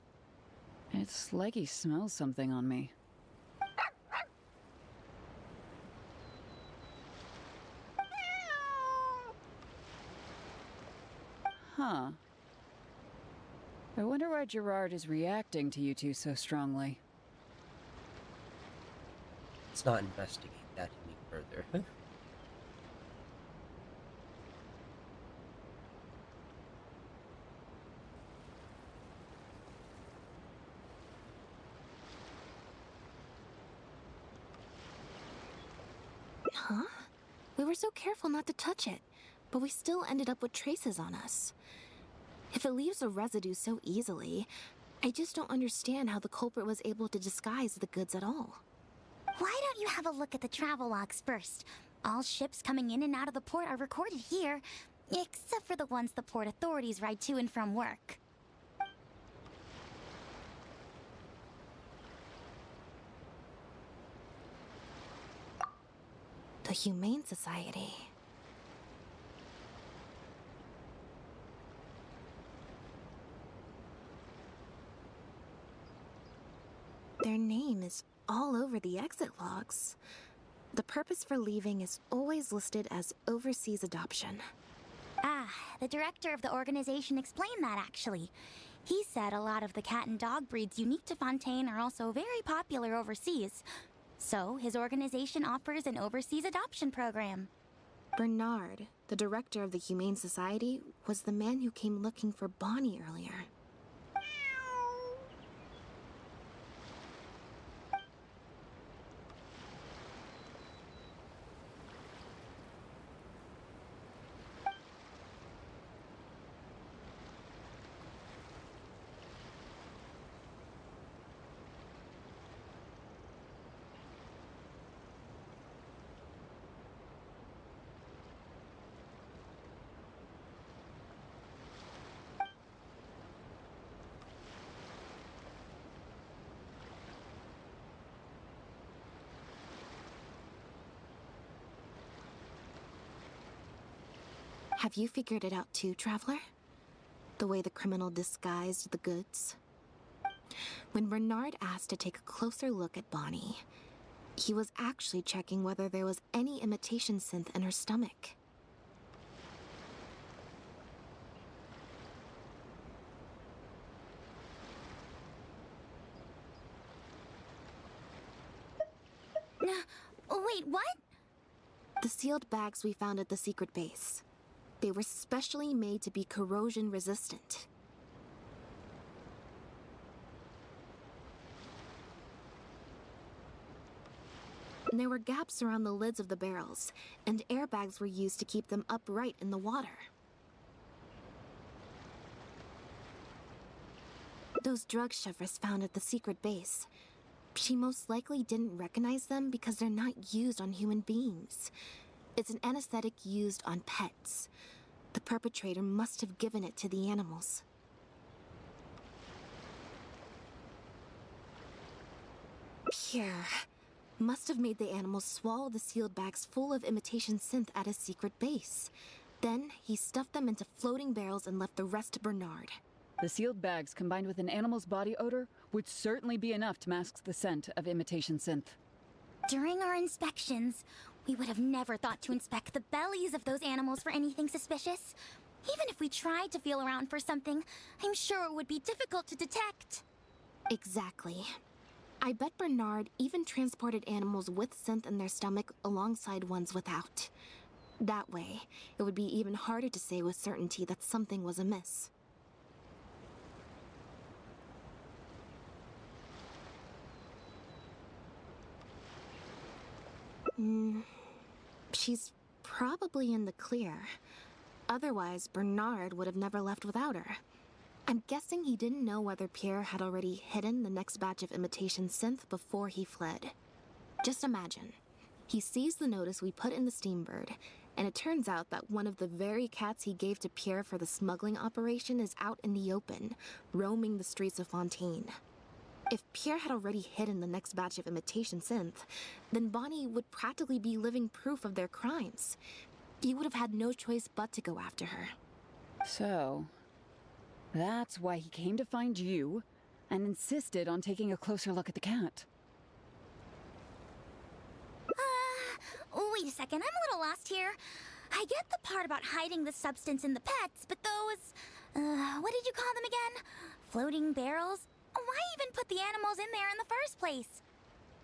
It's like he smells something on me. Huh. I wonder why Gerard is reacting to you two so strongly. Let's not investigate that any further. Huh? We were so careful not to touch it, but we still ended up with traces on us. If it leaves a residue so easily, I just don't understand how the culprit was able to disguise the goods at all. Why don't you have a look at the travelogues first? All ships coming in and out of the port are recorded here, except for the ones the port authorities ride to and from work. The Humane Society. Their name is all over the exit logs. The purpose for leaving is always listed as overseas adoption. Ah, the director of the organization explained that actually. He said a lot of the cat and dog breeds unique to Fontaine are also very popular overseas. So, his organization offers an overseas adoption program. Bernard, the director of the Humane Society, was the man who came looking for Bonnie earlier. Have you figured it out too, Traveler? The way the criminal disguised the goods? When Bernard asked to take a closer look at Bonnie, he was actually checking whether there was any imitation synth in her stomach. Wait, what? The sealed bags we found at the secret base. They were specially made to be corrosion resistant. There were gaps around the lids of the barrels, and airbags were used to keep them upright in the water. Those drug shovers found at the secret base. She most likely didn't recognize them because they're not used on human beings. It's an anesthetic used on pets. The perpetrator must have given it to the animals. Pierre must have made the animals swallow the sealed bags full of imitation synth at his secret base. Then he stuffed them into floating barrels and left the rest to Bernard. The sealed bags combined with an animal's body odor would certainly be enough to mask the scent of imitation synth. During our inspections, we would have never thought to inspect the bellies of those animals for anything suspicious. Even if we tried to feel around for something, I'm sure it would be difficult to detect. Exactly. I bet Bernard even transported animals with synth in their stomach alongside ones without. That way, it would be even harder to say with certainty that something was amiss. She's probably in the clear. Otherwise, Bernard would have never left without her. I'm guessing he didn't know whether Pierre had already hidden the next batch of imitation synth before he fled. Just imagine. He sees the notice we put in the Steambird, and it turns out that one of the very cats he gave to Pierre for the smuggling operation is out in the open, roaming the streets of Fontaine. If Pierre had already hidden the next batch of imitation synth, then Bonnie would practically be living proof of their crimes. He would have had no choice but to go after her. So, that's why he came to find you and insisted on taking a closer look at the cat. Wait a second, I'm a little lost here. I get the part about hiding the substance in the pets, but those, what did you call them again? Floating barrels? Why even put the animals in there in the first place?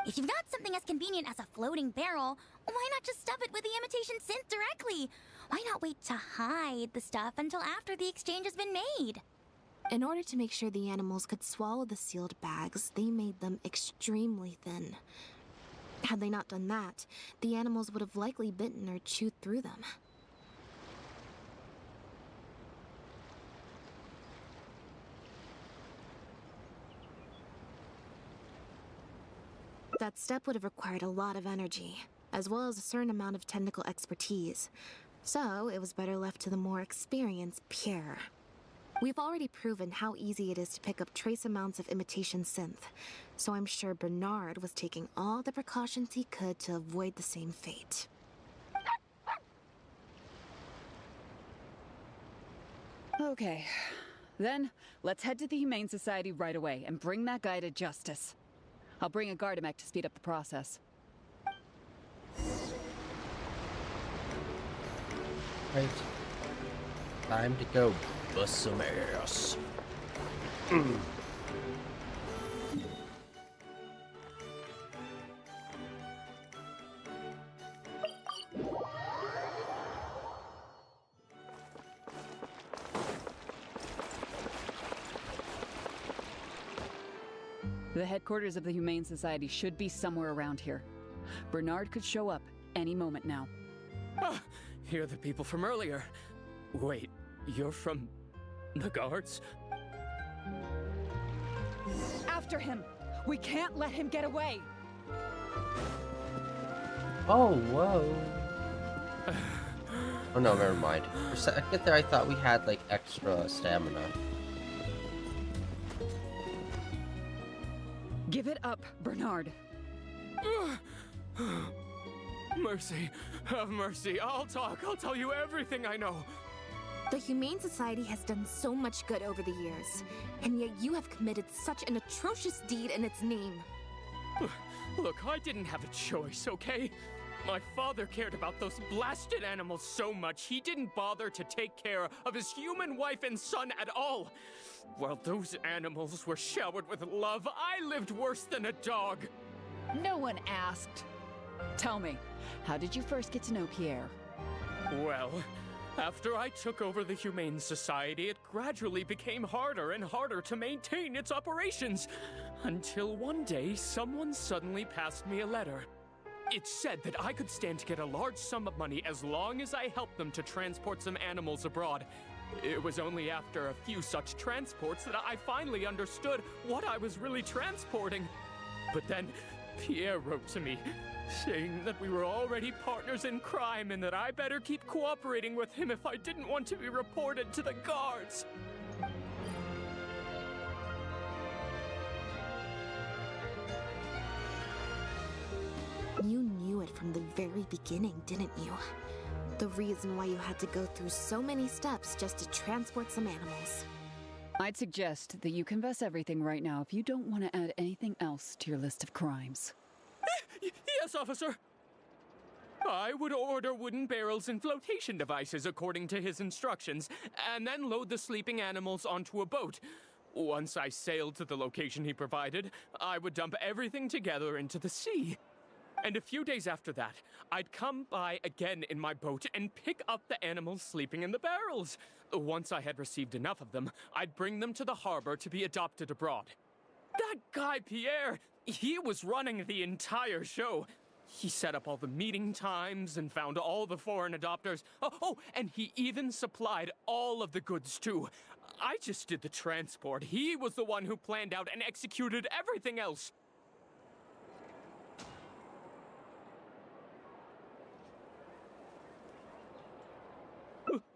If you've got something as convenient as a floating barrel, why not just stuff it with the imitation synth directly? Why not wait to hide the stuff until after the exchange has been made? In order to make sure the animals could swallow the sealed bags, they made them extremely thin. Had they not done that, the animals would have likely bitten or chewed through them. That step would have required a lot of energy, as well as a certain amount of technical expertise. So, it was better left to the more experienced Pierre. We've already proven how easy it is to pick up trace amounts of imitation synth, so I'm sure Bernard was taking all the precautions he could to avoid the same fate. Okay, then let's head to the Humane Society right away and bring that guy to justice. I'll bring a Gardamek to speed up the process. Right. Time to go bust some ass. The headquarters of the Humane Society should be somewhere around here. Bernard could show up any moment now. Ah, you're the people from earlier. Wait, you're from the guards? After him! We can't let him get away! Oh, whoa. Oh no, never mind. For a second there I thought we had like extra stamina. Give it up, Bernard. Mercy, have mercy. I'll talk. I'll tell you everything I know. The Humane Society has done so much good over the years, and yet you have committed such an atrocious deed in its name. Look, I didn't have a choice, okay? My father cared about those blasted animals so much, he didn't bother to take care of his human wife and son at all. While those animals were showered with love, I lived worse than a dog. No one asked. Tell me, how did you first get to know Pierre? Well, after I took over the Humane Society, it gradually became harder and harder to maintain its operations. Until one day, someone suddenly passed me a letter. It's said that I could stand to get a large sum of money as long as I helped them to transport some animals abroad. It was only after a few such transports that I finally understood what I was really transporting. But then, Pierre wrote to me, saying that we were already partners in crime and that I better keep cooperating with him if I didn't want to be reported to the guards. You knew it from the very beginning, didn't you? The reason why you had to go through so many steps just to transport some animals. I'd suggest that you confess everything right now if you don't want to add anything else to your list of crimes. Yes, officer. I would order wooden barrels and flotation devices according to his instructions, and then load the sleeping animals onto a boat. Once I sailed to the location he provided, I would dump everything together into the sea. And a few days after that, I'd come by again in my boat and pick up the animals sleeping in the barrels. Once I had received enough of them, I'd bring them to the harbor to be adopted abroad. That guy, Pierre, he was running the entire show. He set up all the meeting times and found all the foreign adopters. Oh, and he even supplied all of the goods, too. I just did the transport. He was the one who planned out and executed everything else.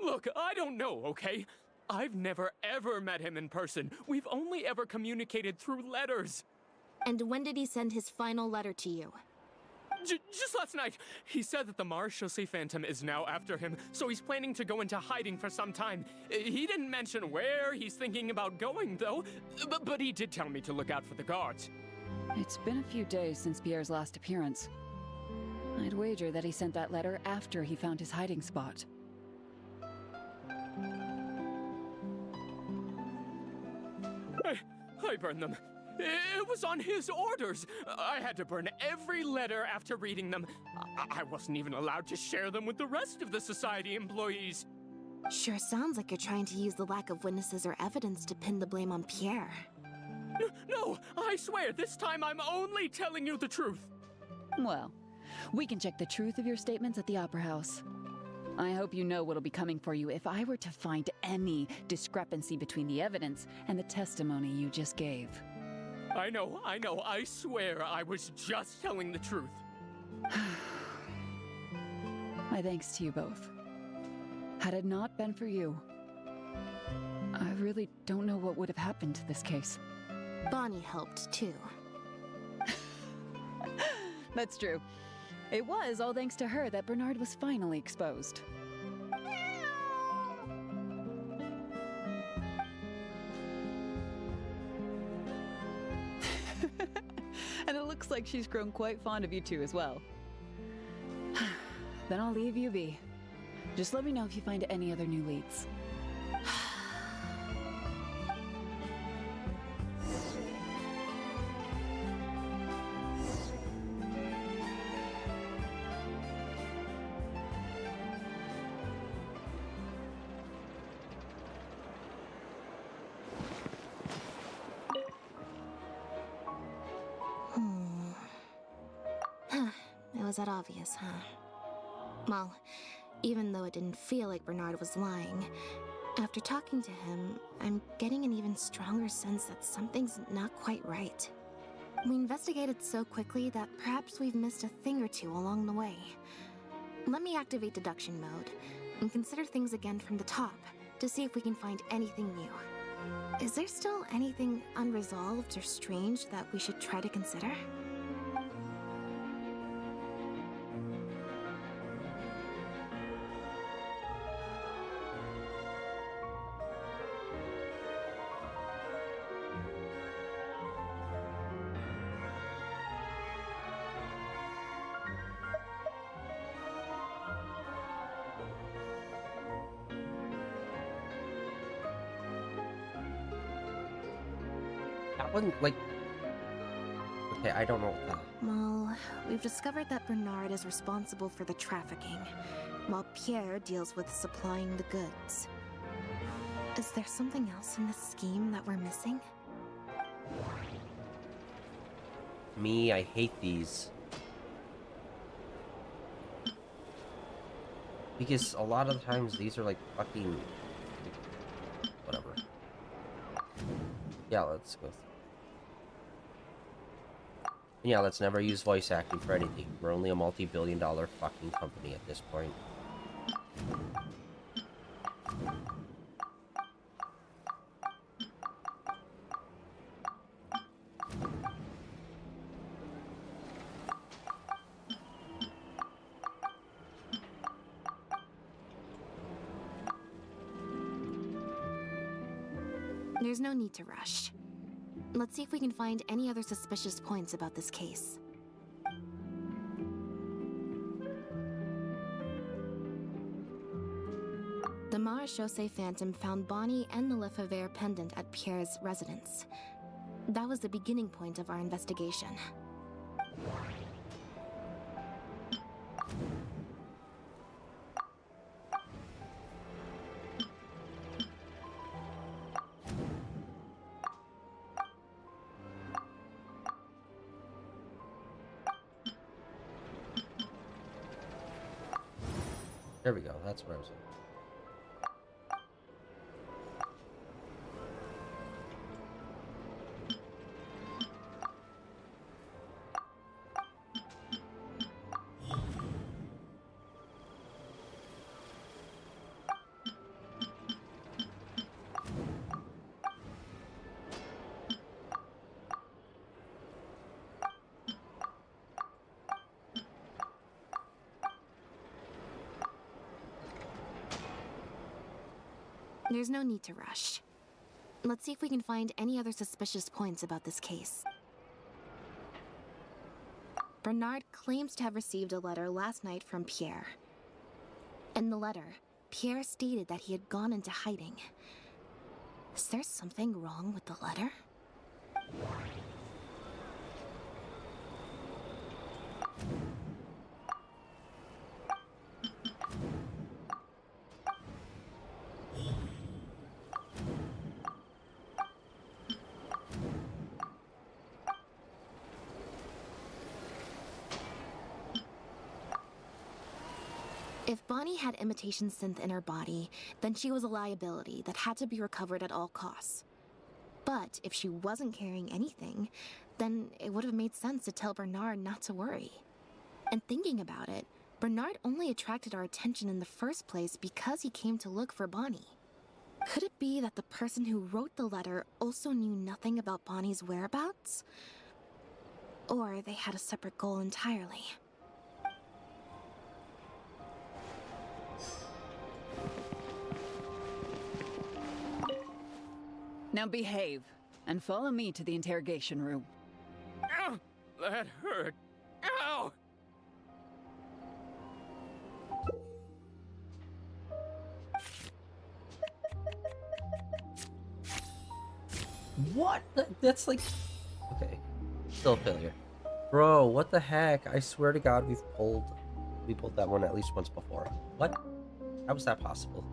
Look, I don't know, okay? I've never ever met him in person. We've only ever communicated through letters. And when did he send his final letter to you? Just last night. He said that the Marechaussee Phantom is now after him, so he's planning to go into hiding for some time. He didn't mention where he's thinking about going, though. But he did tell me to look out for the guards. It's been a few days since Pierre's last appearance. I'd wager that he sent that letter after he found his hiding spot. I burned them. It was on his orders. I had to burn every letter after reading them. I wasn't even allowed to share them with the rest of the society employees. Sure sounds like you're trying to use the lack of witnesses or evidence to pin the blame on Pierre. No, I swear, this time I'm only telling you the truth. Well, we can check the truth of your statements at the Opera House. I hope you know what'll be coming for you if I were to find any discrepancy between the evidence and the testimony you just gave. I know, I swear I was just telling the truth. My thanks to you both. Had it not been for you, I really don't know what would have happened to this case. Bonnie helped, too. That's true. It was all thanks to her that Bernard was finally exposed. And it looks like she's grown quite fond of you two as well. Then I'll leave you be. Just let me know if you find any other new leads. It was that obvious, huh? Well, even though it didn't feel like Bernard was lying, after talking to him, I'm getting an even stronger sense that something's not quite right. We investigated so quickly that perhaps we've missed a thing or two along the way. Let me activate deduction mode and consider things again from the top to see if we can find anything new. Is there still anything unresolved or strange that we should try to consider? That one, like... Okay, I don't know what that... Well, we've discovered that Bernard is responsible for the trafficking, while Pierre deals with supplying the goods. Is there something else in this scheme that we're missing? Me, I hate these. Because a lot of the times these are like fucking... whatever. Yeah, let's go. Yeah, let's never use voice acting for anything. We're only a multi-billion-dollar fucking company at this point. There's no need to rush. Let's see if we can find any other suspicious points about this case. The Marechaussee Phantom found Bonnie and the Lefebvre pendant at Pierre's residence. That was the beginning point of our investigation. There we go, that's where I was at. There's no need to rush. Let's see if we can find any other suspicious points about this case. Bernard claims to have received a letter last night from Pierre. In the letter, Pierre stated that he had gone into hiding. Is there something wrong with the letter? If Bonnie had imitation synth in her body, then she was a liability that had to be recovered at all costs. But if she wasn't carrying anything, then it would have made sense to tell Bernard not to worry. And thinking about it, Bernard only attracted our attention in the first place because he came to look for Bonnie. Could it be that the person who wrote the letter also knew nothing about Bonnie's whereabouts? Or they had a separate goal entirely? Now behave, and follow me to the interrogation room. Ow! That hurt. Ow! What? That's like... okay. Still a failure. Bro, what the heck? I swear to God, we pulled that one at least once before. What? How was that possible?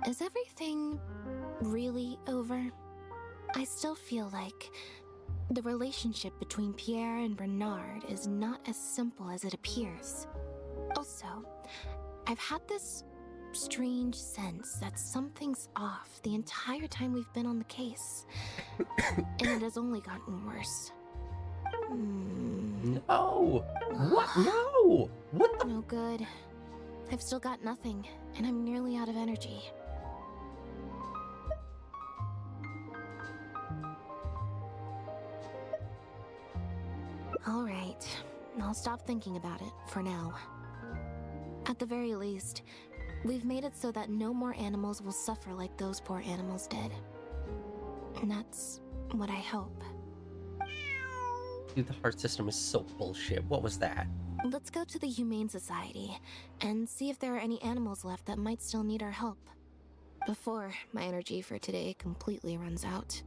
Is everything really over? I still feel like the relationship between Pierre and Bernard is not as simple as it appears. Also, I've had this strange sense that something's off the entire time we've been on the case. And it has only gotten worse. No! What? No! What the? No good. I've still got nothing, and I'm nearly out of energy. Alright, I'll stop thinking about it, for now. At the very least, we've made it so that no more animals will suffer like those poor animals did. And that's what I hope. Dude, the heart system is so bullshit. What was that? Let's go to the Humane Society, and see if there are any animals left that might still need our help. Before my energy for today completely runs out.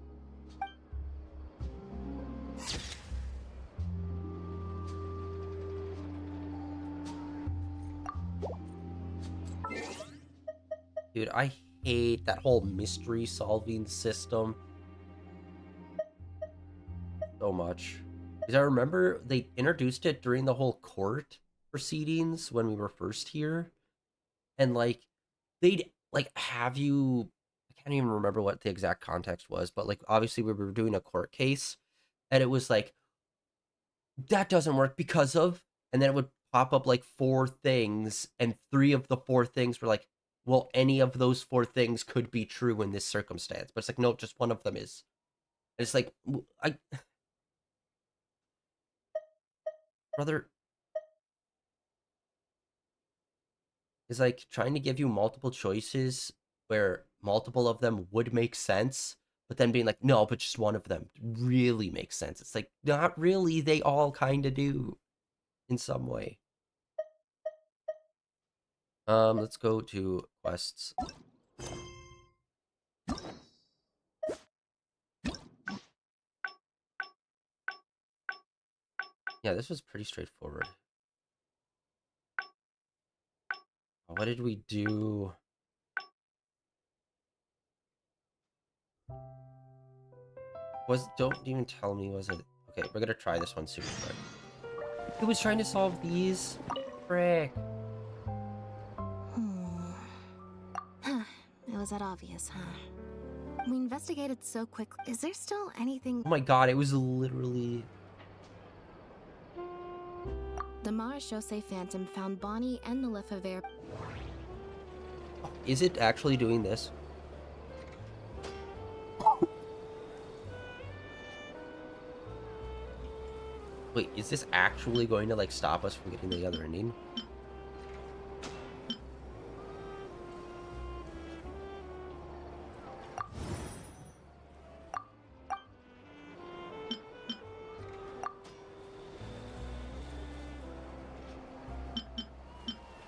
Dude, I hate that whole mystery solving system so much. Because I remember they introduced it during the whole court proceedings when we were first here, and like they'd like have you. I can't even remember what the exact context was, but like obviously we were doing a court case, and it was like that doesn't work because of, and then it would pop up like 4 things, and 3 of the 4 things were like, well, any of those 4 things could be true in this circumstance, but it's like no, just one of them is. And it's like brother is like trying to give you multiple choices where multiple of them would make sense, but then being like, no, but just one of them really makes sense. It's like, not really, they all kind of do in some way. Let's go to quests. Yeah, this was pretty straightforward. What did we do? Don't even tell me, was it? Okay, we're gonna try this one super quick. He was trying to solve these. Frick. It was that obvious, huh? We investigated so quickly. Is there still anything? Oh my god, it was literally... The Marechaussee Phantom found Bonnie and the Lefebvre. Is it actually doing this? Wait, is this actually going to like stop us from getting the other ending?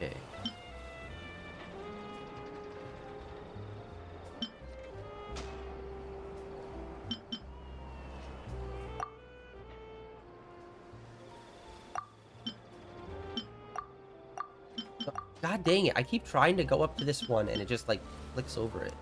Okay. God dang it, I keep trying to go up to this one and it just like flicks over it.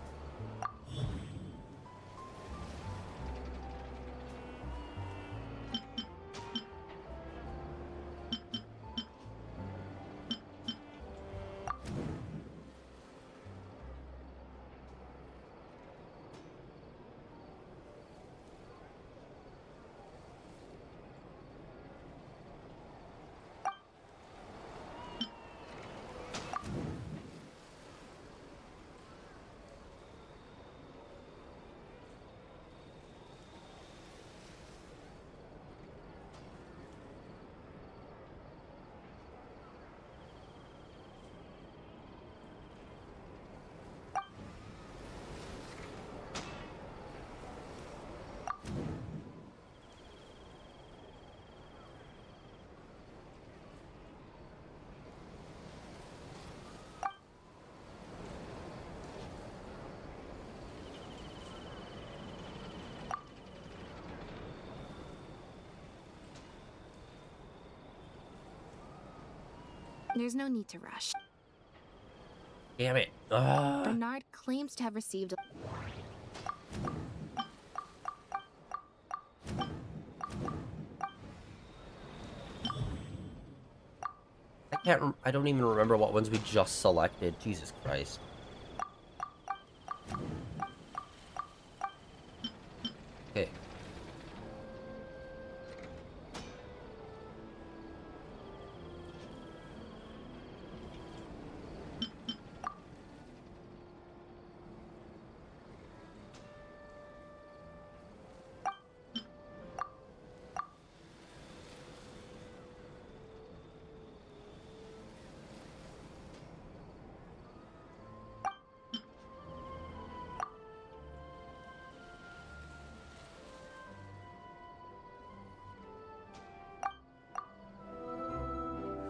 There's no need to rush. Damn it. Bernard claims to have received. I don't even remember what ones we just selected. Jesus Christ. Okay.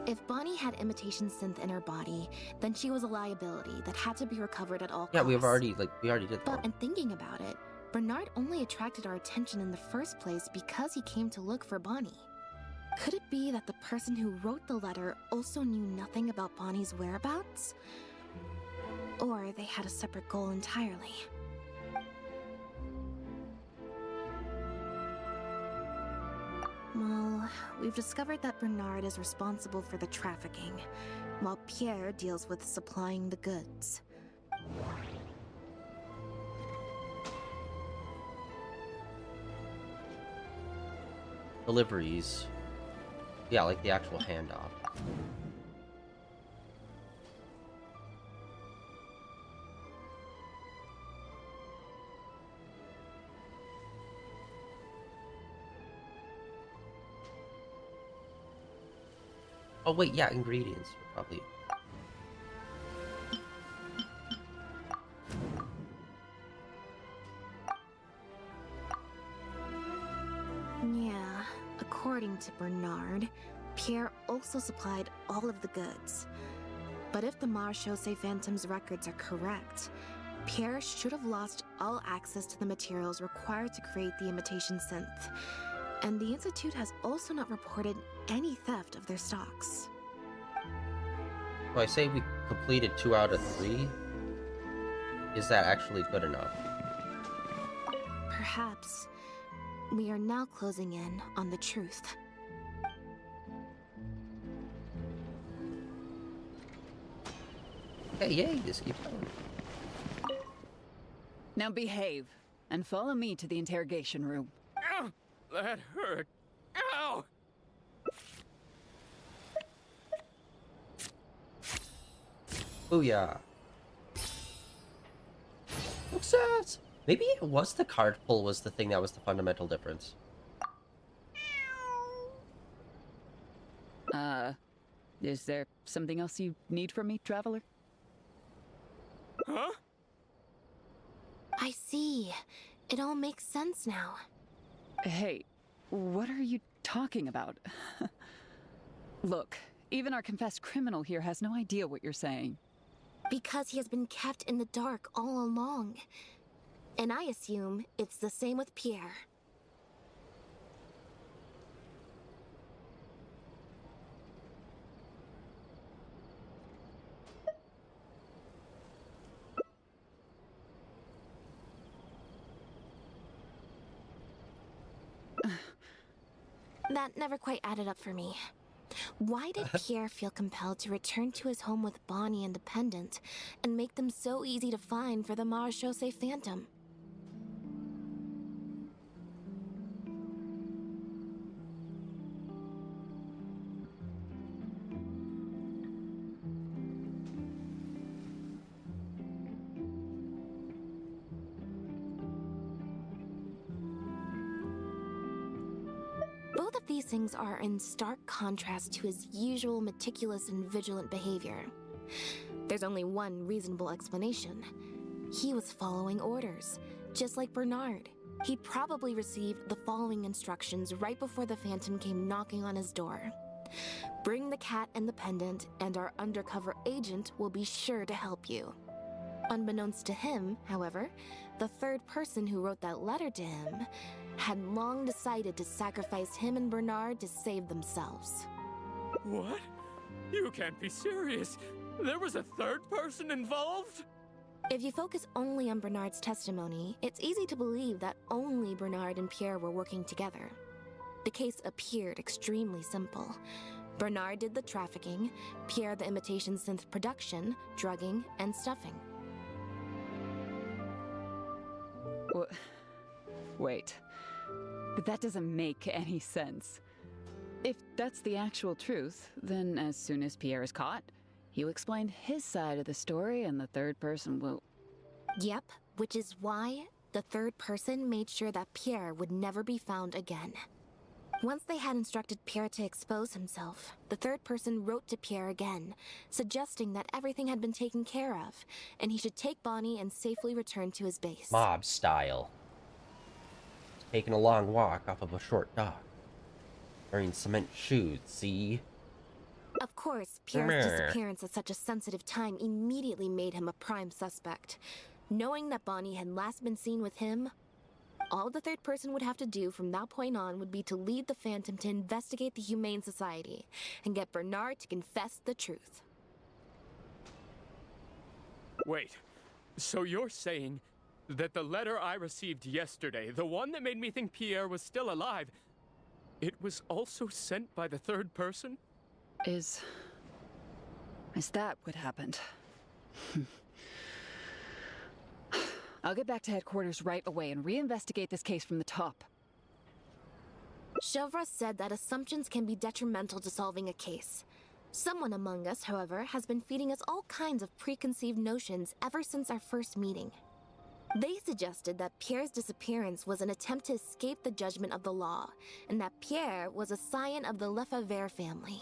If Bonnie had imitation synth in her body, then she was a liability that had to be recovered at all costs. Yeah, we already did that. But in thinking about it, Bernard only attracted our attention in the first place because he came to look for Bonnie. Could it be that the person who wrote the letter also knew nothing about Bonnie's whereabouts? Or they had a separate goal entirely? Well, we've discovered that Bernard is responsible for the trafficking, while Pierre deals with supplying the goods. Deliveries. Yeah, like the actual handoff. Oh wait, yeah, ingredients probably. Yeah, according to Bernard, Pierre also supplied all of the goods. But if the Marchose Phantom's records are correct, Pierre should have lost all access to the materials required to create the imitation synth. And the Institute has also not reported any theft of their stocks. So I say we completed 2 out of 3. Is that actually good enough? Perhaps we are now closing in on the truth. Hey, yay, just keep going. Now behave, and follow me to the interrogation room. Ow! That hurt. Ow! Booyah. What's that? Maybe it was the card pull was the thing that was the fundamental difference. Is there something else you need from me, traveler? Huh? I see. It all makes sense now. Hey, what are you talking about? Look, even our confessed criminal here has no idea what you're saying. Because he has been kept in the dark all along. And I assume it's the same with Pierre. That never quite added up for me. Why did Pierre feel compelled to return to his home with Bonnie and the pendant, and make them so easy to find for the Marchose Phantom? Both of these things are in stark contrast to his usual meticulous and vigilant behavior. There's only one reasonable explanation. He was following orders, just like Bernard. He probably received the following instructions right before the Phantom came knocking on his door. Bring the cat and the pendant, and our undercover agent will be sure to help you. Unbeknownst to him, however, the third person who wrote that letter to him had long decided to sacrifice him and Bernard to save themselves. What? You can't be serious. There was a third person involved? If you focus only on Bernard's testimony, it's easy to believe that only Bernard and Pierre were working together. The case appeared extremely simple. Bernard did the trafficking, Pierre the imitation synth production, drugging, and stuffing. Wait. But that doesn't make any sense. If that's the actual truth, then as soon as Pierre is caught, he'll explain his side of the story and the third person will... Yep, which is why the third person made sure that Pierre would never be found again. Once they had instructed Pierre to expose himself, the third person wrote to Pierre again, suggesting that everything had been taken care of, and he should take Bonnie and safely return to his base. Mob style. Taking a long walk off of a short dock. Wearing cement shoes, see? Of course, Pierre's disappearance at such a sensitive time immediately made him a prime suspect. Knowing that Bonnie had last been seen with him, all the third person would have to do from that point on would be to lead the Phantom to investigate the Humane Society and get Bernard to confess the truth. Wait, so you're saying that the letter I received yesterday, the one that made me think Pierre was still alive, It was also sent by the third person? Is that what happened? I'll get back to headquarters right away and reinvestigate this case from the top. HoYoverse said that assumptions can be detrimental to solving a case. Someone among us, however, has been feeding us all kinds of preconceived notions ever since our first meeting. They suggested that Pierre's disappearance was an attempt to escape the judgment of the law, and that Pierre was a scion of the Lefebvre family.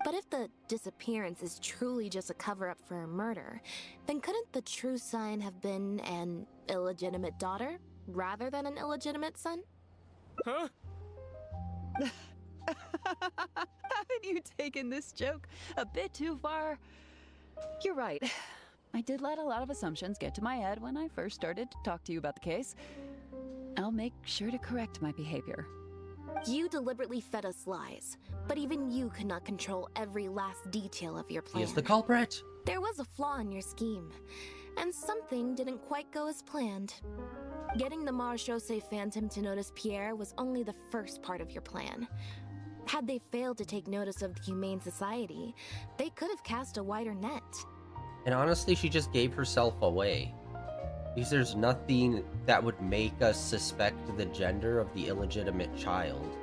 But if the disappearance is truly just a cover-up for a murder, then couldn't the true scion have been an illegitimate daughter, rather than an illegitimate son? Huh? Haven't you taken this joke a bit too far? You're right. I did let a lot of assumptions get to my head when I first started to talk to you about the case. I'll make sure to correct my behavior. You deliberately fed us lies, but even you could not control every last detail of your plan. He is the culprit. There was a flaw in your scheme, and something didn't quite go as planned. Getting the Marechaussee Phantom to notice Pierre was only the first part of your plan. Had they failed to take notice of the Humane Society, they could have cast a wider net. And honestly, she just gave herself away. Because there's nothing that would make us suspect the gender of the illegitimate child.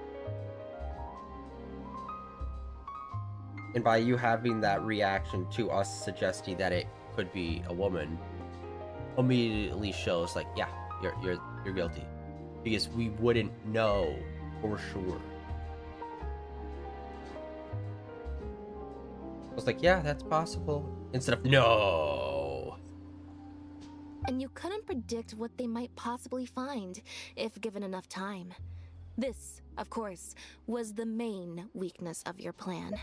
And by you having that reaction to us suggesting that it could be a woman, immediately shows like, yeah, you're guilty. Because we wouldn't know for sure. I was like, yeah, that's possible. Instead of, no. And you couldn't predict what they might possibly find, if given enough time. This, of course, was the main weakness of your plan.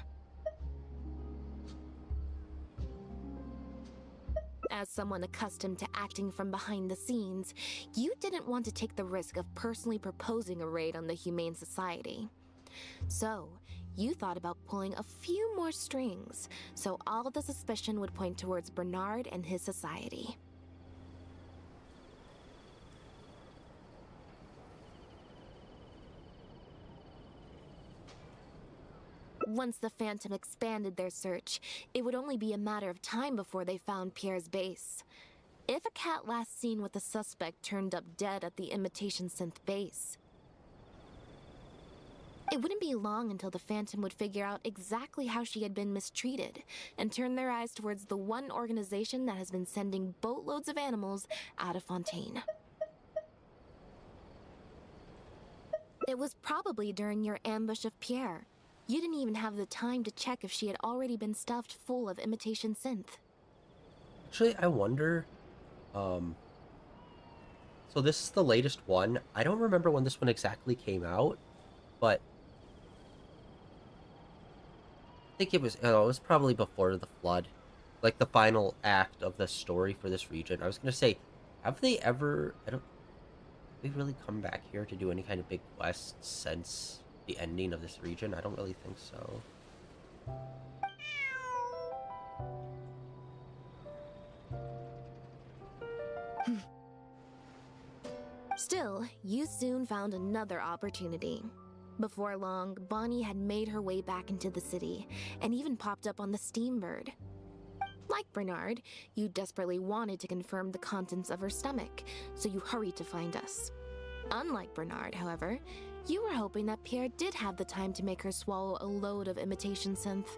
As someone accustomed to acting from behind the scenes, you didn't want to take the risk of personally proposing a raid on the Humane Society. So, you thought about pulling a few more strings, so all the suspicion would point towards Bernard and his society. Once the Phantom expanded their search, it would only be a matter of time before they found Pierre's base. If a cat last seen with the suspect turned up dead at the imitation synth base, it wouldn't be long until the Phantom would figure out exactly how she had been mistreated and turn their eyes towards the one organization that has been sending boatloads of animals out of Fontaine. It was probably during your ambush of Pierre. You didn't even have the time to check if she had already been stuffed full of imitation synth. Actually, I wonder, so this is the latest one. I don't remember when this one exactly came out, but I think it was probably before the flood, like the final act of the story for this region. I was gonna say, have they ever? Have they really come back here to do any kind of big quests since the ending of this region? I don't really think so. Still, you soon found another opportunity. Before long, Bonnie had made her way back into the city, and even popped up on the Steambird. Like Bernard, you desperately wanted to confirm the contents of her stomach, so you hurried to find us. Unlike Bernard, however, you were hoping that Pierre did have the time to make her swallow a load of imitation synth.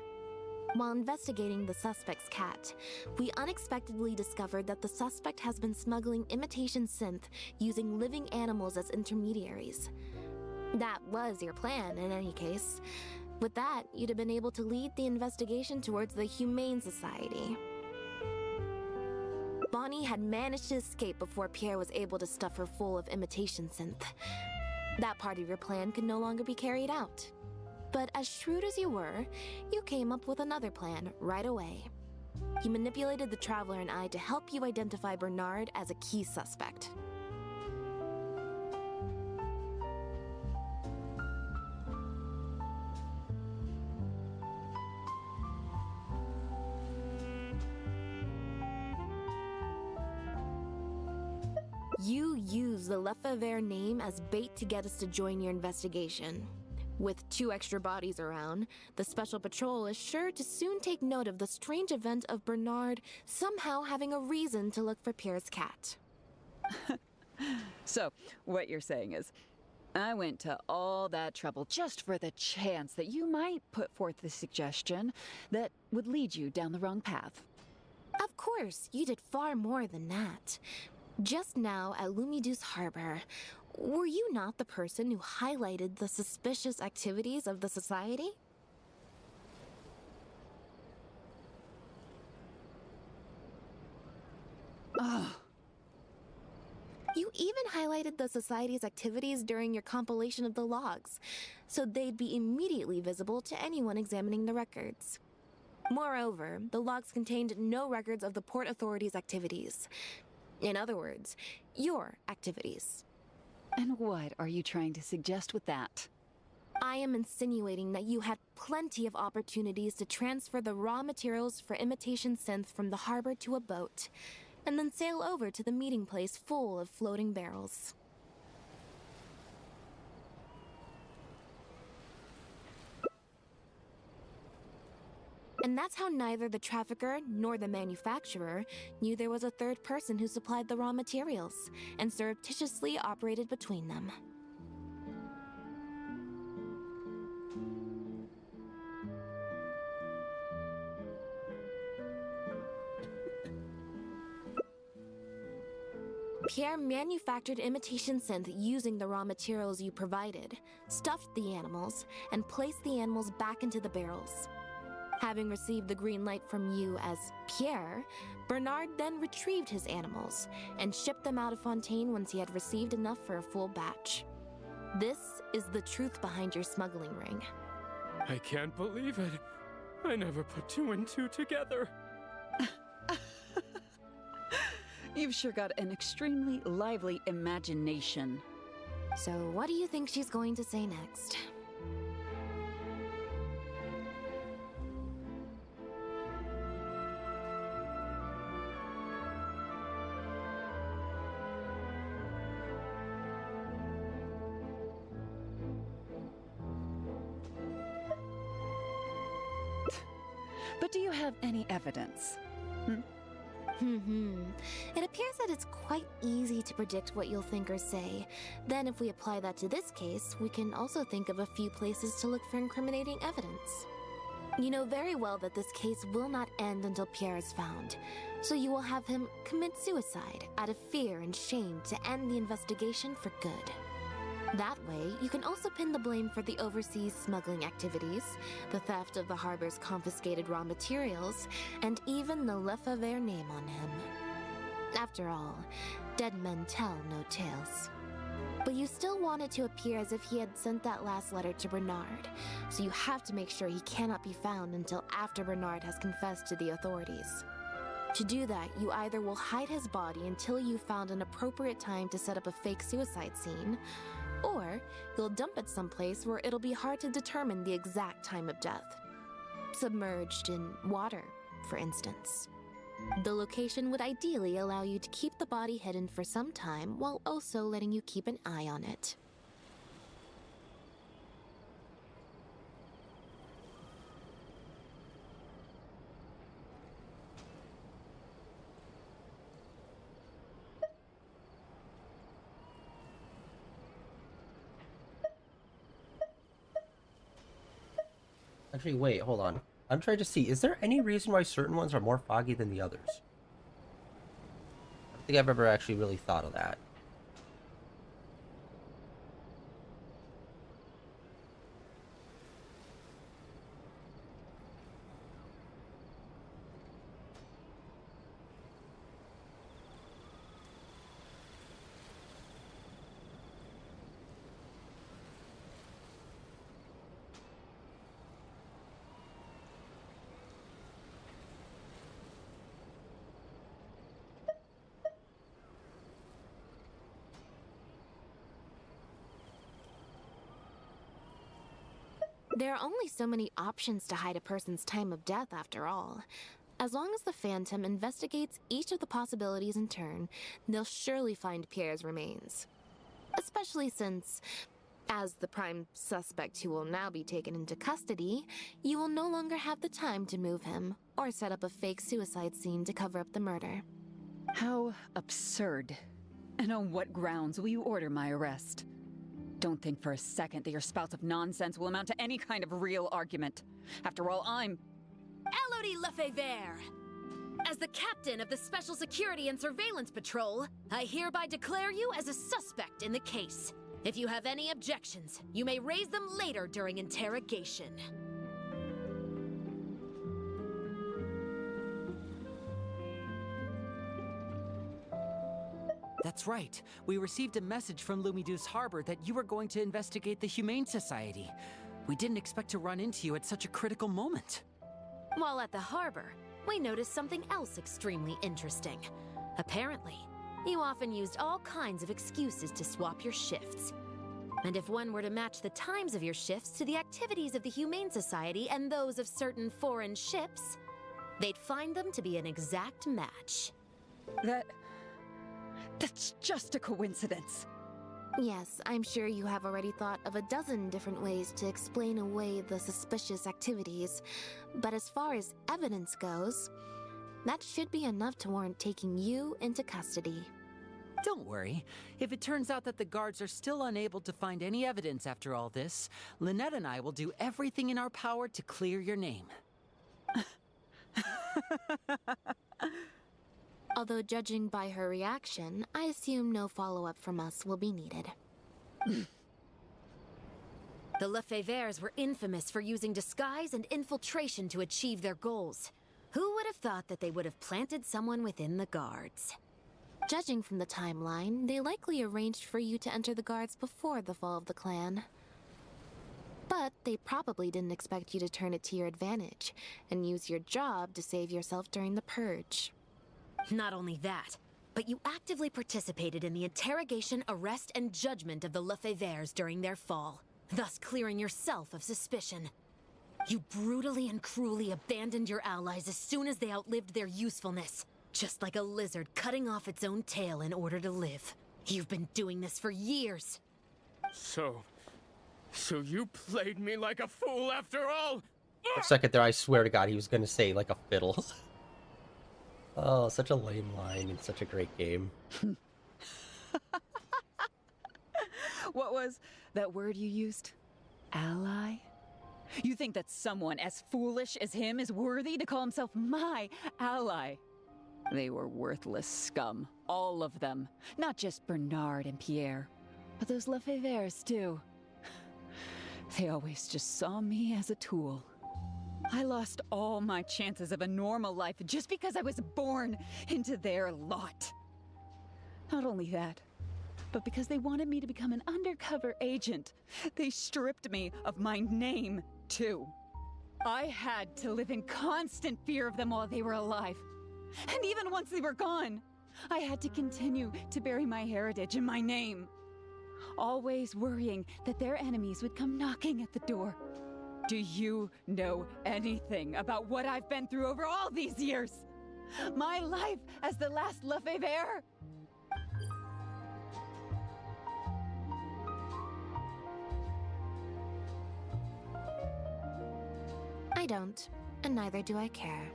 While investigating the suspect's cat, we unexpectedly discovered that the suspect has been smuggling imitation synth using living animals as intermediaries. That was your plan, in any case. With that, you'd have been able to lead the investigation towards the Humane Society. Bonnie had managed to escape before Pierre was able to stuff her full of imitation synth. That part of your plan could no longer be carried out. But as shrewd as you were, you came up with another plan right away. You manipulated the Traveler and I to help you identify Bernard as a key suspect. You used the Lefebvre name as bait to get us to join your investigation. With 2 extra bodies around, the Special Patrol is sure to soon take note of the strange event of Bernard somehow having a reason to look for Pierre's cat. So, what you're saying is, I went to all that trouble just for the chance that you might put forth the suggestion that would lead you down the wrong path. Of course, you did far more than that. Just now at Lumidu's Harbor, were you not the person who highlighted the suspicious activities of the Society? Ugh. You even highlighted the Society's activities during your compilation of the logs, so they'd be immediately visible to anyone examining the records. Moreover, the logs contained no records of the Port Authority's activities. In other words, your activities. And what are you trying to suggest with that? I am insinuating that you had plenty of opportunities to transfer the raw materials for imitation synth from the harbor to a boat, and then sail over to the meeting place full of floating barrels. And that's how neither the trafficker nor the manufacturer knew there was a third person who supplied the raw materials, and surreptitiously operated between them. Pierre manufactured imitation synth using the raw materials you provided, stuffed the animals, and placed the animals back into the barrels. Having received the green light from you as Pierre, Bernard then retrieved his animals and shipped them out of Fontaine once he had received enough for a full batch. This is the truth behind your smuggling ring. I can't believe it. I never put 2 and 2 together. You've sure got an extremely lively imagination. So what do you think she's going to say next? But do you have any evidence? It appears that it's quite easy to predict what you'll think or say. Then if we apply that to this case, we can also think of a few places to look for incriminating evidence. You know very well that this case will not end until Pierre is found, so you will have him commit suicide out of fear and shame to end the investigation for good. That way, you can also pin the blame for the overseas smuggling activities, the theft of the harbor's confiscated raw materials, and even the Lefebvre name on him. After all, dead men tell no tales. But you still want it to appear as if he had sent that last letter to Bernard, so you have to make sure he cannot be found until after Bernard has confessed to the authorities. To do that, you either will hide his body until you've found an appropriate time to set up a fake suicide scene, or you'll dump it someplace where it'll be hard to determine the exact time of death. Submerged in water, for instance. The location would ideally allow you to keep the body hidden for some time while also letting you keep an eye on it. Actually, wait, hold on. I'm trying to see, is there any reason why certain ones are more foggy than the others? I don't think I've ever actually really thought of that. There are only so many options to hide a person's time of death, after all. As long as the Phantom investigates each of the possibilities in turn, they'll surely find Pierre's remains. Especially since As the prime suspect who will now be taken into custody, you will no longer have the time to move him or set up a fake suicide scene to cover up the murder. How absurd. And on what grounds will you order my arrest? Don't think for a second that your spouts of nonsense will amount to any kind of real argument. After all, I'm... Elodie Lefebvre! As the captain of the Special Security and Surveillance Patrol, I hereby declare you as a suspect in the case. If you have any objections, you may raise them later during interrogation. That's right. We received a message from Lumiduce Harbor that you were going to investigate the Humane Society. We didn't expect to run into you at such a critical moment. While at the harbor, we noticed something else extremely interesting. Apparently, you often used all kinds of excuses to swap your shifts. And if one were to match the times of your shifts to the activities of the Humane Society and those of certain foreign ships, they'd find them to be an exact match. That's just a coincidence. Yes, I'm sure you have already thought of a dozen different ways to explain away the suspicious activities, but as far as evidence goes, that should be enough to warrant taking you into custody. Don't worry. If it turns out that the guards are still unable to find any evidence after all this, Lynette and I will do everything in our power to clear your name. Although judging by her reaction, I assume no follow-up from us will be needed. The Lefebvres were infamous for using disguise and infiltration to achieve their goals. Who would have thought that they would have planted someone within the guards? Judging from the timeline, they likely arranged for you to enter the guards before the fall of the clan. But they probably didn't expect you to turn it to your advantage and use your job to save yourself during the purge. Not only that, but you actively participated in the interrogation, arrest, and judgment of the Lefebvres during their fall, thus clearing yourself of suspicion. You brutally and cruelly abandoned your allies as soon as they outlived their usefulness, just like a lizard cutting off its own tail in order to live. You've been doing this for years. So you played me like a fool after all? For a second there, I swear to God, he was gonna say like a fiddle. Oh, such a lame line in such a great game. What was that word you used? Ally? You think that someone as foolish as him is worthy to call himself my ally? They were worthless scum, all of them. Not just Bernard and Pierre, but those Lefebvres too. They always just saw me as a tool. I lost all my chances of a normal life just because I was born into their lot. Not only that, but because they wanted me to become an undercover agent, they stripped me of my name, too. I had to live in constant fear of them while they were alive. And even once they were gone, I had to continue to bury my heritage and my name. Always worrying that their enemies would come knocking at the door. Do you know anything about what I've been through over all these years? My life as the last Lefebvre? I don't, and neither do I care.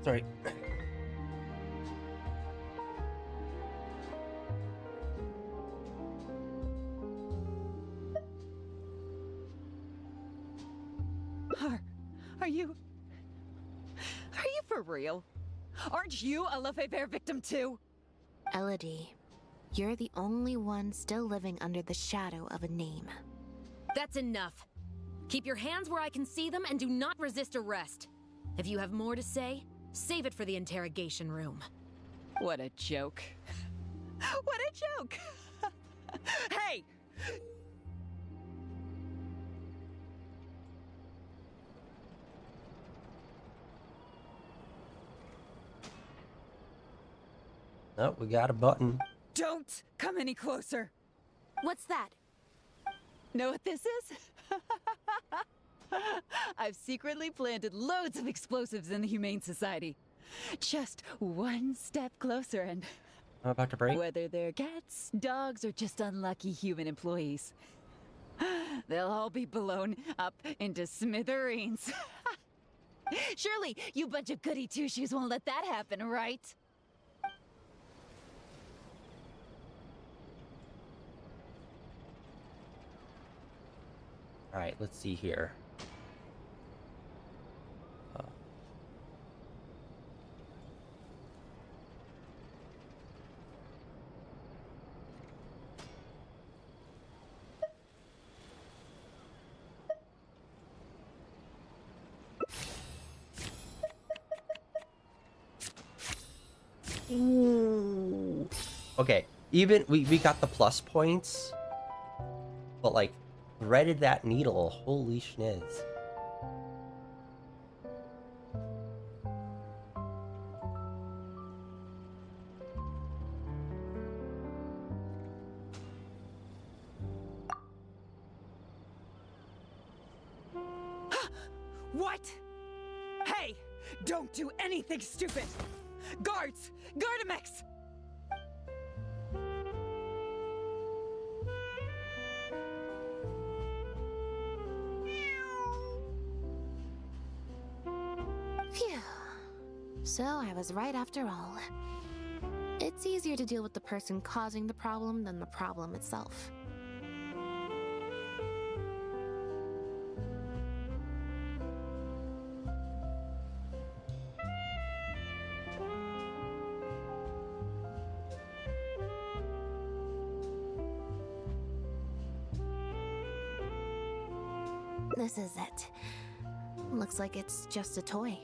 Sorry. Are you for real? Aren't you a Lefebvre victim too? Elodie, you're the only one still living under the shadow of a name. That's enough. Keep your hands where I can see them and do not resist arrest. If you have more to say, save it for the interrogation room. What a joke. What a joke! Hey! Oh, we got a button. Don't come any closer! What's that? Know what this is? I've secretly planted loads of explosives in the Humane Society. Just one step closer and... I'm about to break. Whether they're cats, dogs, or just unlucky human employees, they'll all be blown up into smithereens. Surely, you bunch of goody two-shoes won't let that happen, right? Alright, let's see here. Ooh. Okay, even we got the plus points, but like threaded that needle, holy schniz. What? Hey! Don't do anything stupid! Guards! Gardamex! Phew. So I was right after all. It's easier to deal with the person causing the problem than the problem itself. This is it. Looks like it's just a toy.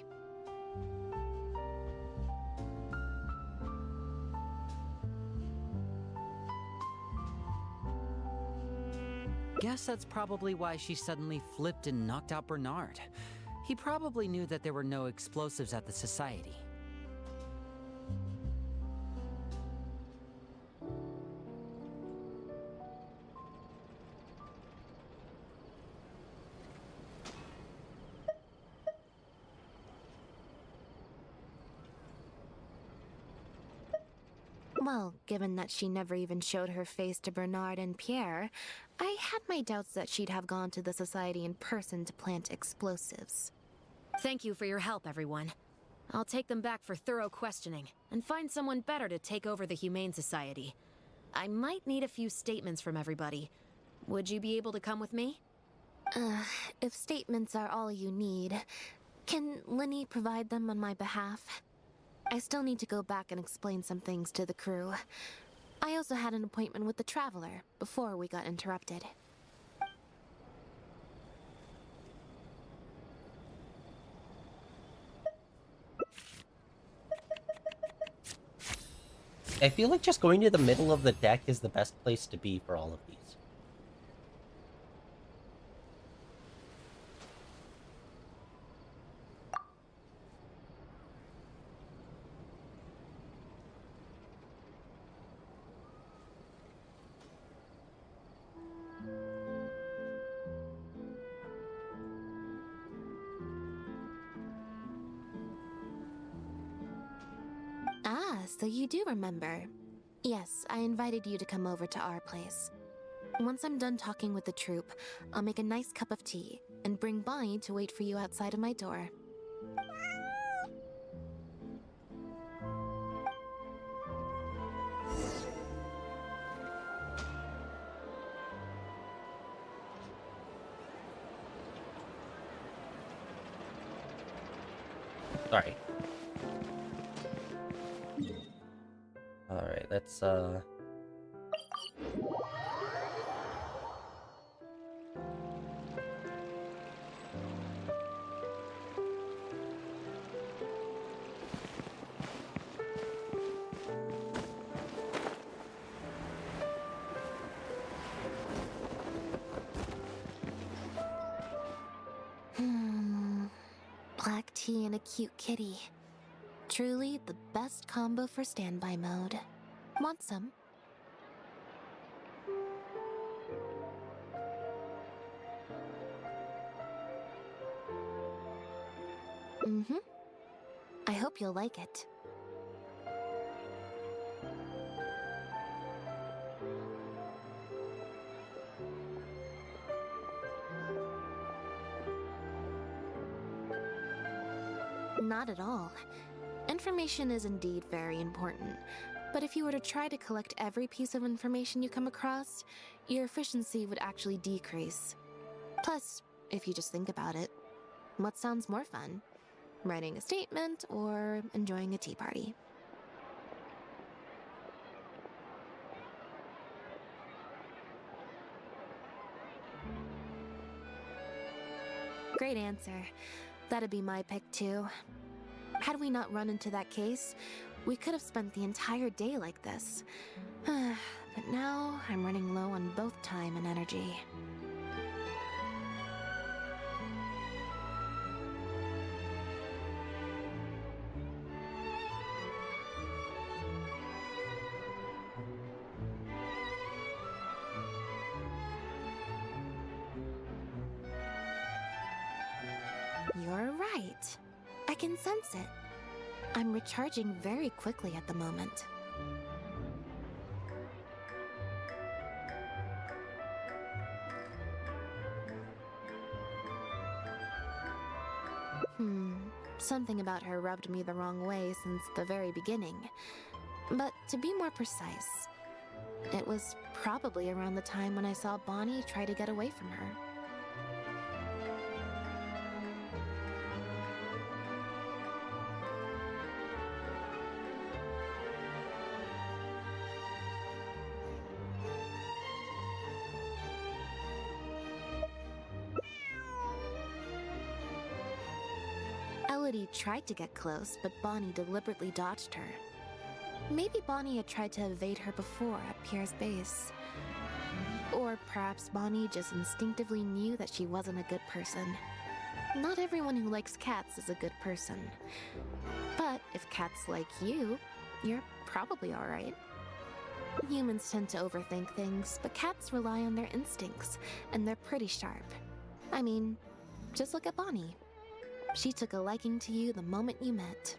Guess that's probably why she suddenly flipped and knocked out Bernard. He probably knew that there were no explosives at the Society. Well, given that she never even showed her face to Bernard and Pierre, I had my doubts that she'd have gone to the Society in person to plant explosives. Thank you for your help, everyone. I'll take them back for thorough questioning, and find someone better to take over the Humane Society. I might need a few statements from everybody. Would you be able to come with me? If statements are all you need, can Linny provide them on my behalf? I still need to go back and explain some things to the crew. I also had an appointment with the Traveler before we got interrupted. I feel like just going to the middle of the deck is the best place to be for all of these. So you do remember. Yes, I invited you to come over to our place. Once I'm done talking with the troupe, I'll make a nice cup of tea and bring Bonnie to wait for you outside of my door. Sorry. Alright, let's Black tea and a cute kitty. Truly the best combo for standby mode. Want some? Mm-hmm. I hope you'll like it. Not at all. Information is indeed very important, but if you were to try to collect every piece of information you come across, your efficiency would actually decrease. Plus, if you just think about it, what sounds more fun? Writing a statement or enjoying a tea party? Great answer. That'd be my pick too. Had we not run into that case, we could have spent the entire day like this. But now, I'm running low on both time and energy. You're right. I can sense it. I'm recharging very quickly at the moment. Something about her rubbed me the wrong way since the very beginning. But to be more precise, it was probably around the time when I saw Bonnie try to get away from her. Elodie tried to get close, but Bonnie deliberately dodged her. Maybe Bonnie had tried to evade her before at Pierre's base. Or perhaps Bonnie just instinctively knew that she wasn't a good person. Not everyone who likes cats is a good person. But if cats like you, you're probably alright. Humans tend to overthink things, but cats rely on their instincts, and they're pretty sharp. I mean, just look at Bonnie. She took a liking to you the moment you met.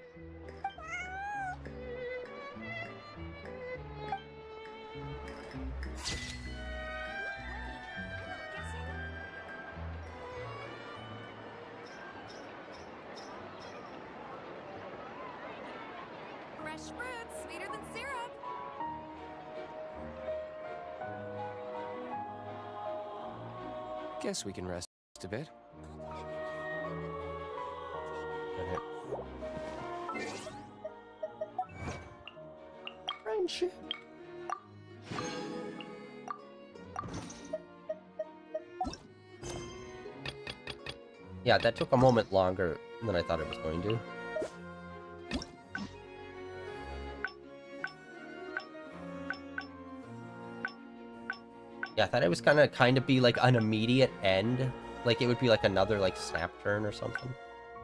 Fresh fruits, sweeter than syrup. Guess we can rest a bit. Friendship. Yeah, that took a moment longer than I thought it was going to. Yeah, I thought it was gonna kind of be like an immediate end. Like it would be like another like snap turn or something.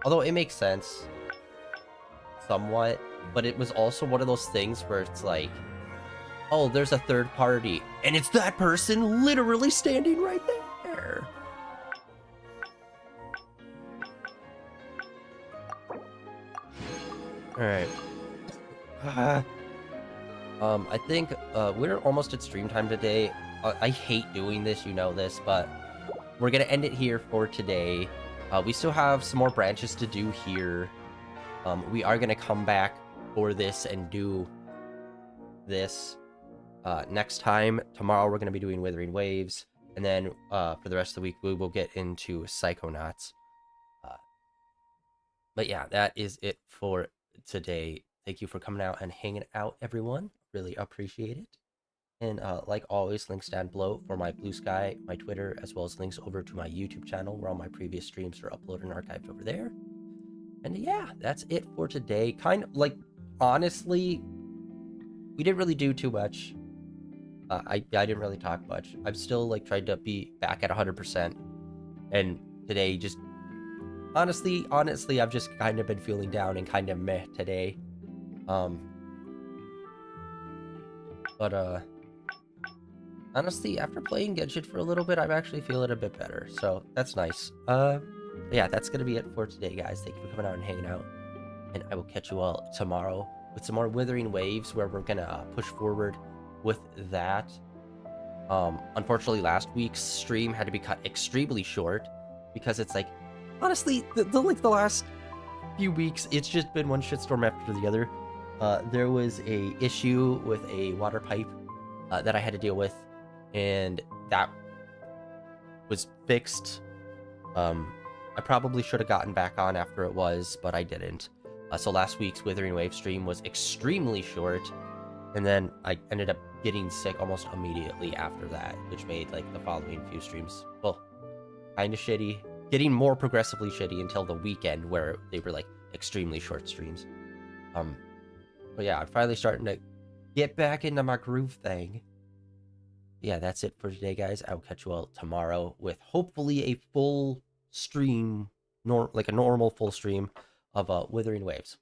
Although it makes sense. Somewhat. But it was also one of those things where it's like, oh, there's a third party. And it's that person literally standing right there. Alright. I think we're almost at stream time today. I hate doing this, you know this, but we're gonna end it here for today. We still have some more branches to do here. We are gonna come back for this and do this next time. Tomorrow we're gonna be doing Withering Waves, and then for the rest of the week we will get into Psychonauts. But yeah, that is it for today. Thank you for coming out and hanging out, everyone. Really appreciate it. And like always, links down below for my Blue Sky, my Twitter, as well as links over to my YouTube channel where all my previous streams are uploaded and archived over there. And yeah, that's it for today. Kind of like, honestly, we didn't really do too much. I didn't really talk much. I'm still like trying to be back at 100%. And today just, honestly, I've just kind of been feeling down and kind of meh today. But honestly, after playing Genshin for a little bit, I'm actually feeling a bit better. So that's nice. But yeah, that's gonna be it for today, guys. Thank you for coming out and hanging out, and I will catch you all tomorrow with some more Withering Waves, where we're gonna push forward with that. Unfortunately, last week's stream had to be cut extremely short because it's like, honestly, the last few weeks, it's just been one shitstorm after the other. There was a issue with a water pipe that I had to deal with, and that was fixed. I probably should have gotten back on after it was, but I didn't. So last week's Withering Wave stream was extremely short, and then I ended up getting sick almost immediately after that, which made like the following few streams, well, kind of shitty, getting more progressively shitty until the weekend where they were like extremely short streams. But yeah, I'm finally starting to get back into my groove thing. Yeah, that's it for today, guys. I will catch you all tomorrow with hopefully a full stream, like a normal full stream of Withering Waves.